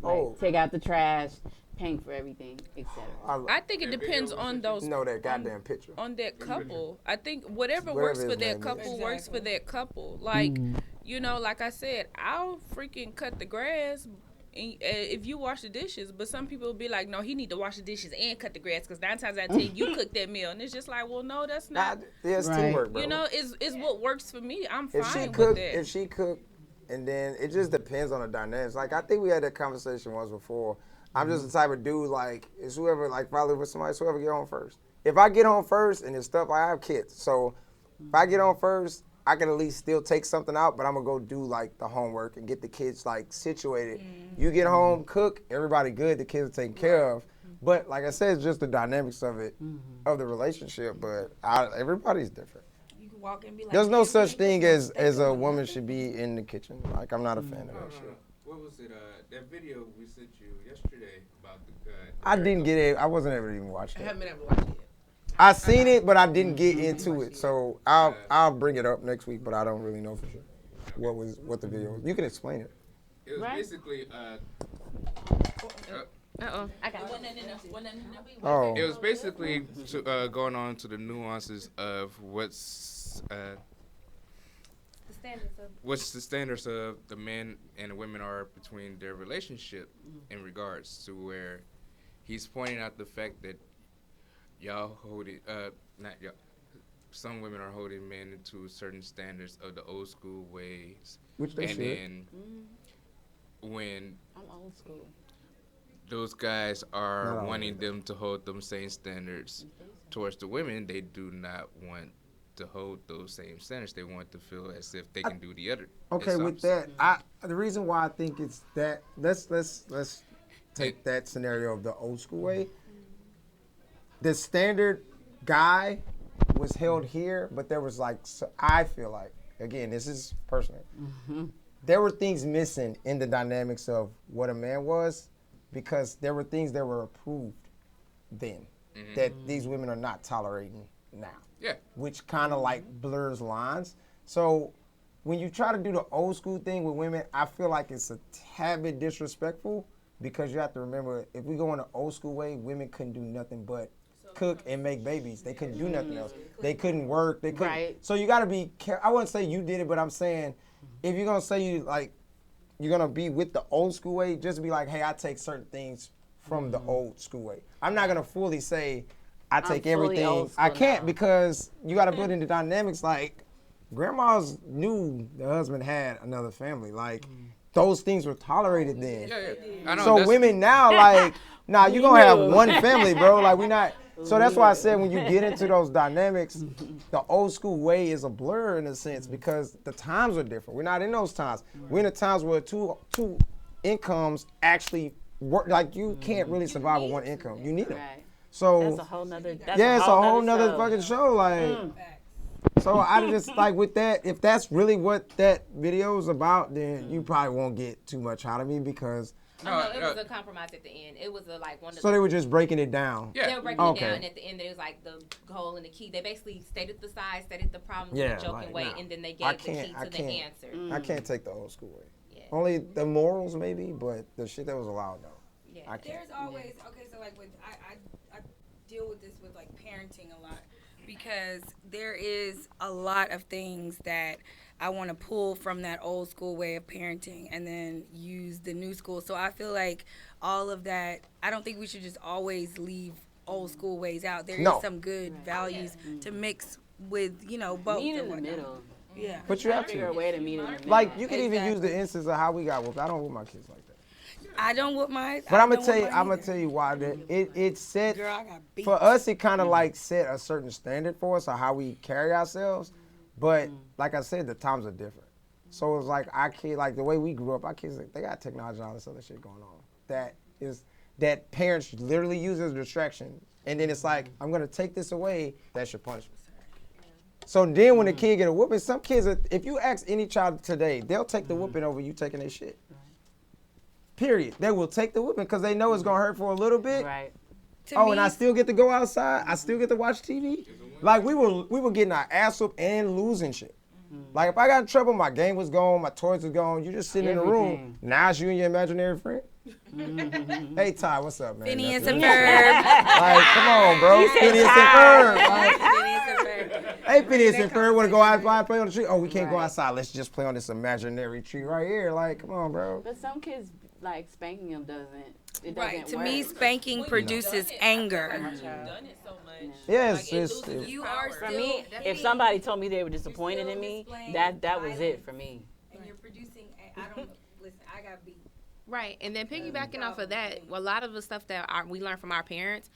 Like take out the trash, paying for everything, etc.
I think it depends on those.
You know that goddamn picture.
On that couple. I think whatever works for that couple works for that couple. Like, you know, like I said, I'll freaking cut the grass if you wash the dishes. But some people will be like, no, he need to wash the dishes and cut the grass because 9 times out of 10 you cook that meal. And it's just like, well, no, that's not.
It's teamwork, bro.
You know, it's what works for me. I'm fine
with
that.
If she cooked, and then it just depends on the dynamics. Like, I think we had that conversation once before. I'm just the type of dude, like, it's whoever, like, if I live with somebody, it's whoever get home first. If I get home first and it's stuff, I have kids. So if I get home first, I can at least still take something out, but I'm going to go do, like, the homework and get the kids, like, situated. You get home, cook, everybody good, the kids are taken care of. But, like I said, it's just the dynamics of it, of the relationship. But everybody's different.
Walk and be like,
there's no such thing as a woman should be in the kitchen. Like, I'm not a fan of that shit.
What was it? That video we sent you yesterday about the
I didn't get it. I wasn't able to even watch it.
I haven't been able to watch it yet.
I seen it, but I didn't get into it. So I'll bring it up next week, but I don't really know for sure what the video was. You can explain it.
It was basically
I got
Oh.
It was basically going on to the nuances of what's the standards of the men and the women are between their relationship in regards to where he's pointing out the fact that y'all hold it not y'all, some women are holding men to certain standards of the old school ways,
which they
and
should.
then when
I'm old school.
Those guys are wanting them to hold them same standards towards the women, they do not want to hold those same standards. They want to feel as if they can do the other.
Okay, with that, the reason why I think it's that, let's take that scenario of the old school way. The standard guy was held here, but there was like, I feel like, again, this is personal. There were things missing in the dynamics of what a man was, because there were things that were approved then that these women are not tolerating now.
Yeah.
Which kind of like blurs lines. So when you try to do the old school thing with women, I feel like it's a tad bit disrespectful, because you have to remember, if we go in the old school way, women couldn't do nothing but cook and make babies. They couldn't do nothing else. They couldn't work. They couldn't. Right. So you got to be careful. I wouldn't say you did it, but I'm saying if you're going to say you're going to be with the old school way, just be like, hey, I take certain things from the old school way. I'm not going to fully say I take everything. I can't, because you got to put in the dynamics. Like, grandmas knew the husband had another family. Like, those things were tolerated then.
I know,
so women now, like, nah, you going to have one family, bro. Like, we not. So that's why I said when you get into those dynamics, the old school way is a blur in a sense, because the times are different. We're not in those times. We're in the times where two incomes actually work. Like, you can't really survive with one income. You need them.
Right.
So
that's a whole nother.
it's a whole nother fucking show. Like, so I just like with that. If that's really what that video is about, then you probably won't get too much out of me, because.
No, it was a compromise at the end. It was like one of
So they were just breaking it down.
They were breaking it down, and at the end, it was like the goal and the key. They basically stated the size, stated the problem in a joking way, and then they gave the key to the answer.
I can't take the old school way. Yeah. Only the morals maybe, but the shit that was allowed, no.
Yeah. I can't. There's always, so like with, I deal with this with like parenting a lot, because there is a lot of things that I want to pull from that old school way of parenting and then use the new school. So I feel like all of that, I don't think we should just always leave old school ways out. There is some good values to mix with, both.
Meet in the middle.
Yeah.
But you have to.
Figure a way to meet in the middle.
Like, you can even use the instance of how we got whooped. I don't whoop my kids like that.
I don't whoop my.
But I'm gonna tell you why. It set,
Girl, I got beat.
For us, it kind of like set a certain standard for us of how we carry ourselves. But like I said, the times are different. So it's like our kids, like the way we grew up, our kids, they got technology and all this other shit going on. That parents literally use as a distraction. And then it's like, I'm gonna take this away, that's your punishment. So then when the kid get a whooping, some kids, if you ask any child today, they'll take the whooping over you taking their shit. Period. They will take the whooping because they know it's gonna hurt for a little bit.
Right.
Oh, and I still get to go outside. I still get to watch TV. Like we were getting our ass up and losing shit. Like if I got in trouble, my game was gone, my toys was gone. You just sitting in the room. Now it's you and your imaginary friend. Hey Ty, what's up, man?
Phineas and Ferb.
Like, come on, bro. Phineas and Ferb. Like, hey, Phineas and Ferb want to go outside and play on the tree? Oh, we can't go outside. Let's just play on this imaginary tree right here. Like, come on, bro.
But some kids, like, spanking them doesn't. It doesn't
Right. To
work.
me, spanking produces anger.
You've done it so much.
Yes,
Like, it
it's
loses
You
its
are
power.
For me, if somebody told me they were disappointed in me, that was it for me.
And you're producing, I don't, listen, I got beat.
Right, and then piggybacking off of that, a lot of the stuff that we learn from our parents,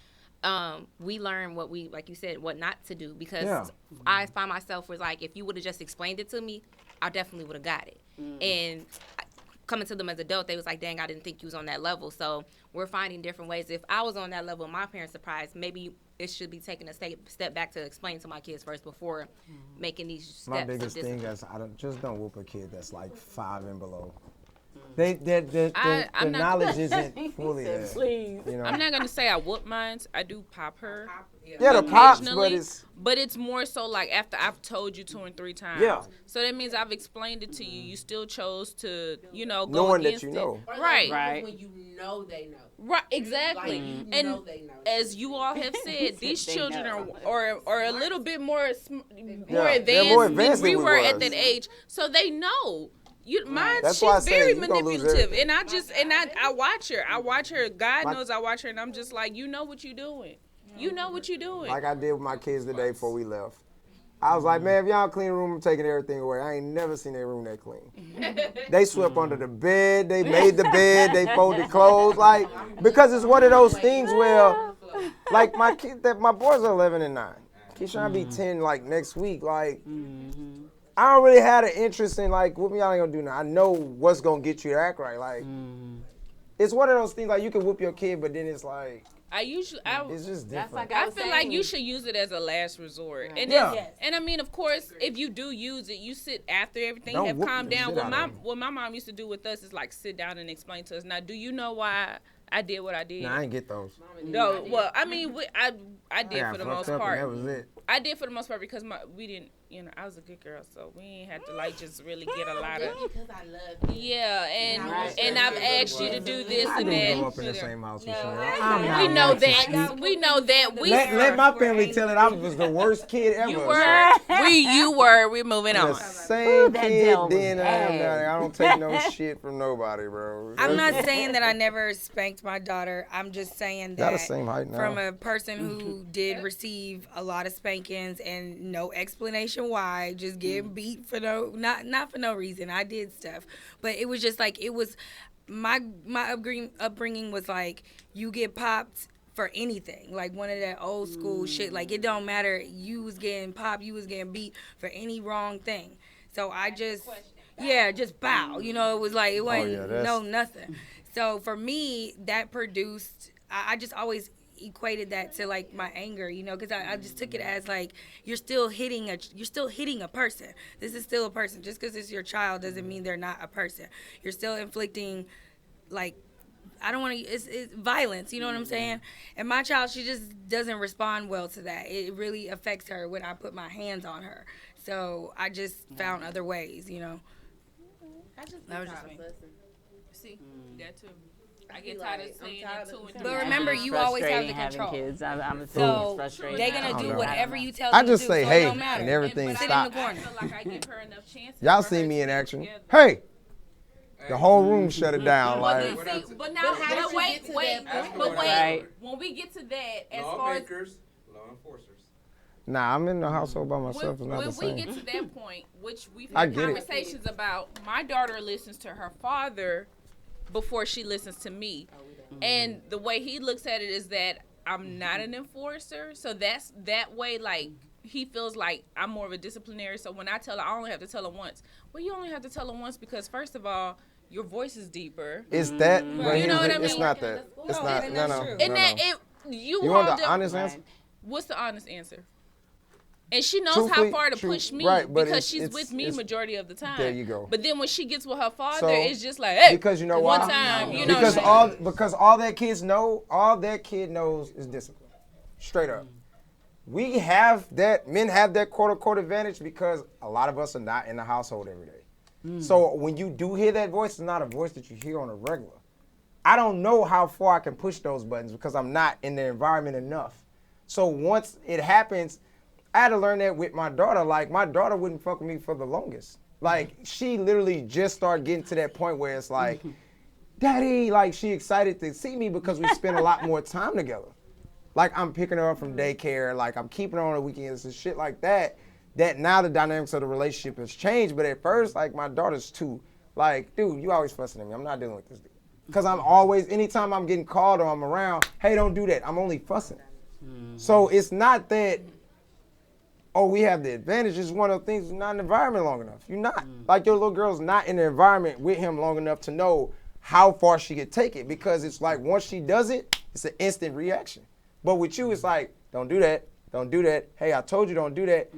we learn what we, like you said, what not to do. Because I find myself was like, if you would have just explained it to me, I definitely would have got it. And coming to them as adult, they was like, dang, I didn't think you was on that level. So we're finding different ways. If I was on that level, my parents surprised, maybe it should be taking a step back to explain to my kids first before making these steps.
My biggest thing is just don't whoop a kid that's like 5 and below. The knowledge isn't fully there.
Please.
You know?
I'm not gonna say I whoop mines. I do pop her.
Yeah, the pops,
occasionally,
but
it's more so like after I've told you 2 and 3 times.
Yeah.
So that means I've explained it to you. You still chose to, go
knowing
against
that you
it.
know.
Right.
When you know they know.
Right. Exactly.
Like, you
and
know they know.
as you all have said, these
They
children
know.
are a little bit more
they're
advanced,
more advanced
than we
than we
were
was.
at that age, so they know.
That's why I
She's
say
very
you gonna lose
manipulative,
everything.
and I watch her. I watch her. God knows I watch her, and I'm just like, you know what you're doing. You know what you're doing.
Like I did with my kids today before we left. I was like, man, if y'all clean the room, I'm taking everything away. I ain't never seen their room that clean. They swept under the bed. They made the bed. They folded clothes. Like, because it's one of those things where, like my boys are 11 and 9. He's trying to be 10 like next week. Like, I don't really have an interest in like what y'all ain't gonna do now. I know what's gonna get you to act right. Like, it's one of those things like you can whoop your kid, but then it's like it's just different.
I feel like you should use it as a last resort. And and I mean, of course, if you do use it, you sit after everything
Don't
have
whoop
calmed
the
down.
shit out of them.
What my mom used to do with us is like sit down and explain to us. Now, do you know why I did what I did?
Nah, I ain't get those.
No, well, I mean, I did
got
for the
fucked
most
up and
part.
that was it.
I did for the most part because we didn't, I was a good girl, so we ain't had to like just really get a lot of.
Because I love you.
Yeah, and I've asked you to do this
I
and
didn't grow
that.
up in the same house with
No,
Sean.
I-
I'm not
We know
like
that.
you.
We know that.
Let my family tell it I was the worst kid ever.
You were. You were. We're moving
The
on.
same
that
kid
devil
then
was
I am
bad.
now. I don't take no shit from nobody, bro.
I'm not saying that I never spanked my daughter. I'm just saying
Y'all
that
the same height now.
from a person who did receive a lot of spankings and no explanation why, just getting beat for not for no reason. I did stuff, but it was just like it was my upbringing was like you get popped for anything, like one of that old school shit. Like it don't matter. You was getting popped. You was getting beat for any wrong thing. So I just. Yeah, just bow. It was like, it wasn't nothing. So for me, that produced, I just always equated that to like my anger, because I just took it as like, you're still hitting a person. This is still a person. Just because it's your child doesn't mean they're not a person. You're still inflicting, like, I don't want to, it's violence, you know what I'm saying? And my child, she just doesn't respond well to that. It really affects her when I put my hands on her. So I just found other ways, That was just me.
See, that too. I get tired of saying it too.
But remember, you always have the
Having
control.
kids. I'm
So
frustrated.
they're gonna do
know.
whatever you tell
I
them
just
to
say
do. So
hey
it don't matter.
and everything
Sit in
stop.
the corner.
I feel like I give her enough chances.
Y'all
for
see
her
me
to
in
get
action.
together.
Hey, the whole room shut it down. Like
But now, wait.
Right.
When we get to that, as far as
law enforcers.
nah, I'm in the household by myself. It's not
when
the same.
we get to that point, which we've
I
had
get it.
conversations about, my daughter listens to her father before she listens to me. And the way he looks at it is that I'm not an enforcer. So that's that way, like, he feels like I'm more of a disciplinary. So when I tell her, I only have to tell her once. Well, you only have to tell her once because, first of all, your voice is deeper.
It's that, but
You know what I
it's
mean?
not that. It's
No,
not.
and
No,
that's
no.
true.
no,
And that
no.
it, you
You want
all
the
do-
honest answer?
What's the honest answer? And she knows
Truthfully,
how far to push me
right, but
because she's with me
it's-
majority of the time.
There you go.
But then when she gets with her father,
So,
it's just like, hey,
because you know why?
one time, you know.
Because all that kid knows is discipline. Straight up. We have that, men have that quote unquote advantage because a lot of us are not in the household every day. So when you do hear that voice, it's not a voice that you hear on a regular. I don't know how far I can push those buttons because I'm not in the environment enough. So once it happens, I had to learn that with my daughter. Like, my daughter wouldn't fuck with me for the longest. Like, she literally just started getting to that point where it's like, Daddy, like, she excited to see me because we spend a lot more time together. Like, I'm picking her up from daycare, like, I'm keeping her on the weekends and shit like that. That now the dynamics of the relationship has changed. But at first, like, my daughter's 2. Like, dude, you always fussing at me. I'm not dealing with this dude. Because I'm always, anytime I'm getting called or I'm around, hey, don't do that. I'm only fussing. So it's not that, oh, we have the advantage. It's one of the things, you're not in the environment long enough. You're not. Like, your little girl's not in the environment with him long enough to know how far she could take it. Because it's like, once she does it, it's an instant reaction. But with you, it's like, don't do that. Don't do that. Hey, I told you don't do that.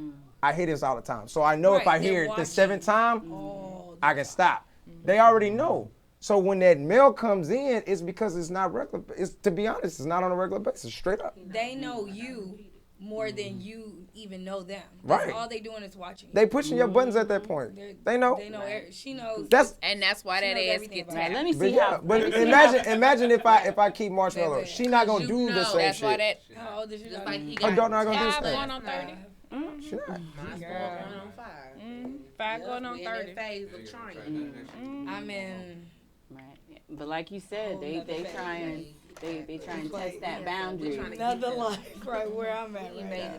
I hear this all the time. So I know if I hear it the 7th time, I can stop. They already know. So when that male comes in, it's because it's not regular. It's, to be honest, it's not on a regular basis, straight up.
They know you more than you even know them. That's
Right.
all they doing is watching you.
They pushing your buttons at that point. They know.
They know. She knows.
And that's why that ass gets
Right, let me see
But yeah,
how.
but imagine if I keep marshmallow, she not gonna do the same
That's why
shit.
that.
How old is your
Just
daughter?
like he
Her
got
daughter not gonna do the
5
same.
going on 30.
She not.
Mine's 4 going on 5.
5 going on
We in that
30.
phase of trying.
I'm in.
Right. Yeah. But like you said, they try and test that boundary.
Another life right where I'm at right now.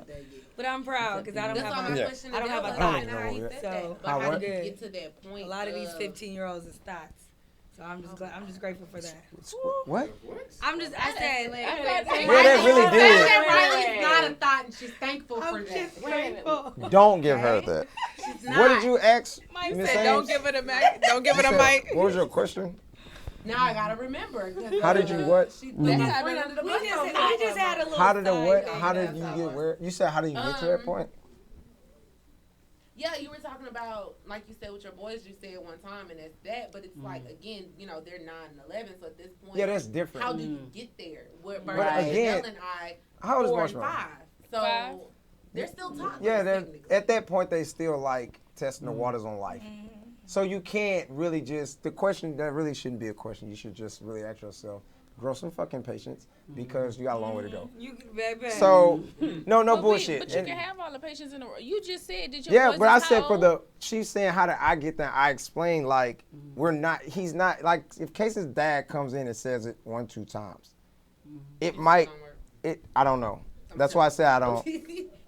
But I'm proud because I don't
That's why
have
my
a,
question
I don't have a
is,
thought.
how he said
So,
that. But
how
how
what?
did you get to that point?
A lot of these 15-year-olds is thoughts. So I'm just glad, I'm just grateful for that.
What?
I said
Well, that really did.
Riley's not a thought, and she's thankful for
I'm
that.
just grateful.
Don't give her that. What did you ask?
Mike
Miss
said,
Ames?
"Don't give it a mic. Don't give it a
You said-
mic."
What was your question?
Now I gotta remember.
How did you what?
She put my friend under the bus.
I just had a little.
How did the what?
side
How
thing.
did you get where? You said how did you get to that point?
Yeah, you were talking about, like you said with your boys, you said one time, and that's that. But it's like, again, you know, they're 9 and 11, so at this point,
Yeah, that's different.
how do you get there? Where,
But
versus
again,
Mel and I,
how old is
4 and
Marshmallow?
5. So
5?
they're still toddlers.
Yeah,
technically.
at that point they still like testing the waters on life. So you can't really just, the question that really shouldn't be a question. You should just really ask yourself, grow some fucking patience because you got a long way to go.
You, baby.
So, no
But
bullshit.
But you
And-
can have all the patience in the world. You just said, did your
yeah,
boys
but I
is
said
how
for
old?
the, she's saying how did I get there? I explained like, he's not, like if Casey's dad comes in and says it 1-2 times, it might, I don't know. That's why I said I don't.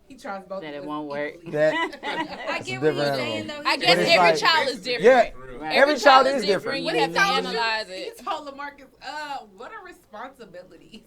He tries both.
That
of
it
us
won't work.
equally.
That,
I
it's
get what you're
different
saying
animal.
though.
I guess
But it's
every
like-
child is different.
yeah,
Right.
every child is different.
You
What
have
he
to
told you,
analyze
he
it.
told LaMarcus, what are responsibilities?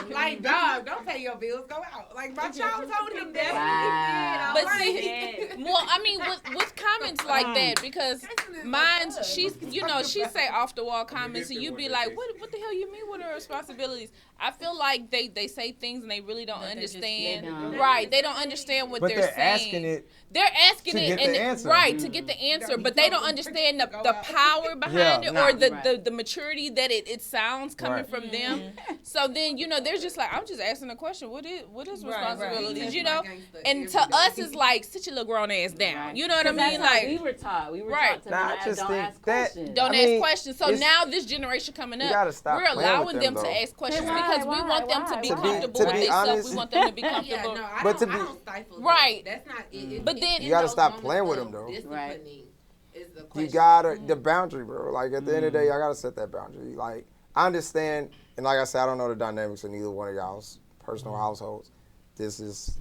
Like, dog, don't pay your bills, go out. Like, my child told him that.
Wow.
But
Like,
see, well, I mean, with comments like that, because mine, she's, you know, she say off the wall comments, and you be like, what the hell you mean? What are responsibilities? I feel like they say things and they really don't understand.
don't.
Right? They don't understand what
But
they're
they're
saying.
asking it.
They're asking
to
it
get
and
the answer.
right to get the answer, but they don't understand the power behind
Yeah,
it
nah.
or
Right.
the maturity that it sounds coming
Right.
from them. So then they're just like, I'm just asking a question. What is responsibilities?
right.
You know,
Gangsta
and to
every
us
day.
it's like sit your little grown ass down.
Right.
You know what I
'Cause that's
mean?
how
Like
we were taught. We were
Right.
taught to
Nah, I
not,
just
don't
think
ask
that-
questions.
don't
I
ask
mean,
questions. So
it's-
now this generation coming
You
up,
gotta stop
we're
playing with
allowing
them,
them to
though.
ask questions
Why?
because we
Why?
want them to
Why?
be
To be-
comfortable
to
with
be
themselves.
honest-
We want them to be
Yeah,
comfortable.
no,
But to
I
be-
don't stifle
Right.
that. That's not it.
But then-
You gotta
those
stop
moments
playing with
of
them, though.
disciplining is the
You
question.
gotta, the boundary, bro. Like at the end of the day, I gotta set that boundary. Like I understand, and like I said, I don't know the dynamics of neither one of y'all's personal households. This is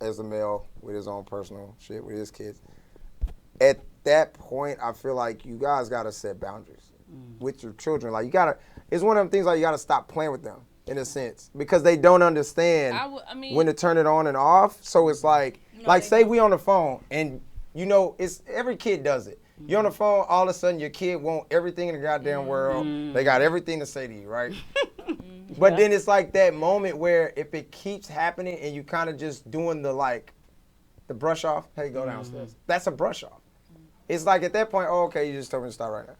as a male with his own personal shit with his kids. At that point, I feel like you guys gotta set boundaries with your children. Like you gotta, it's one of them things like you gotta stop playing with them in a sense because they don't understand
I mean,
when to turn it on and off. So it's like say we on the phone and you know, it's every kid does it. You're on the phone, all of a sudden your kid want everything in the goddamn world. They got everything to say to you, right? But then it's like that moment where if it keeps happening and you kind of just doing the like The brush off, hey, go downstairs. That's a brush off. It's like at that point, oh, okay, you just told me to start right now.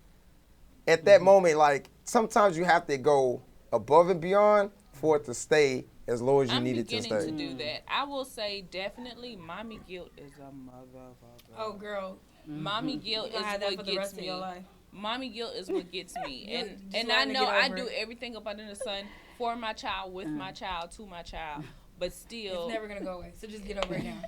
At that moment, like, sometimes you have to go above and beyond for it to stay as low as you need it to stay.
I'm beginning to do that. I will say definitely mommy guilt is a motherfucker.
Oh, girl.
Mommy guilt is
Have that
what
for the
gets
rest of
me.
your life.
Mommy guilt is what gets me. and
learn
I
to
know
get
I
over
do
it.
everything up under the sun for my child, with my child, to my child. But still,
It's never gonna go away. So just get over it now.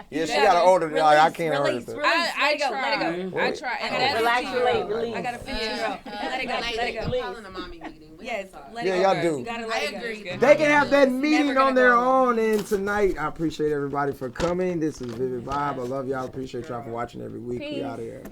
Yeah, she got an older, like, I can't hurt
release.
her.
I
Let it go.
try.
Let it go.
I try.
I
And
got
that's
a
Relax,
15-year-old.
release.
I got a 15-year-old. Let it go. Let it
I'm
go.
calling a mommy meeting. We
Yes.
have to talk.
Let
Yeah,
it go.
y'all do.
You gotta
I
let it go.
agree.
They can have that
It's
meeting
never
on
gonna
their
go
own. And tonight, I appreciate everybody for coming. This is Vivid Vibe. I love y'all. Appreciate y'all for watching every week. We out of here.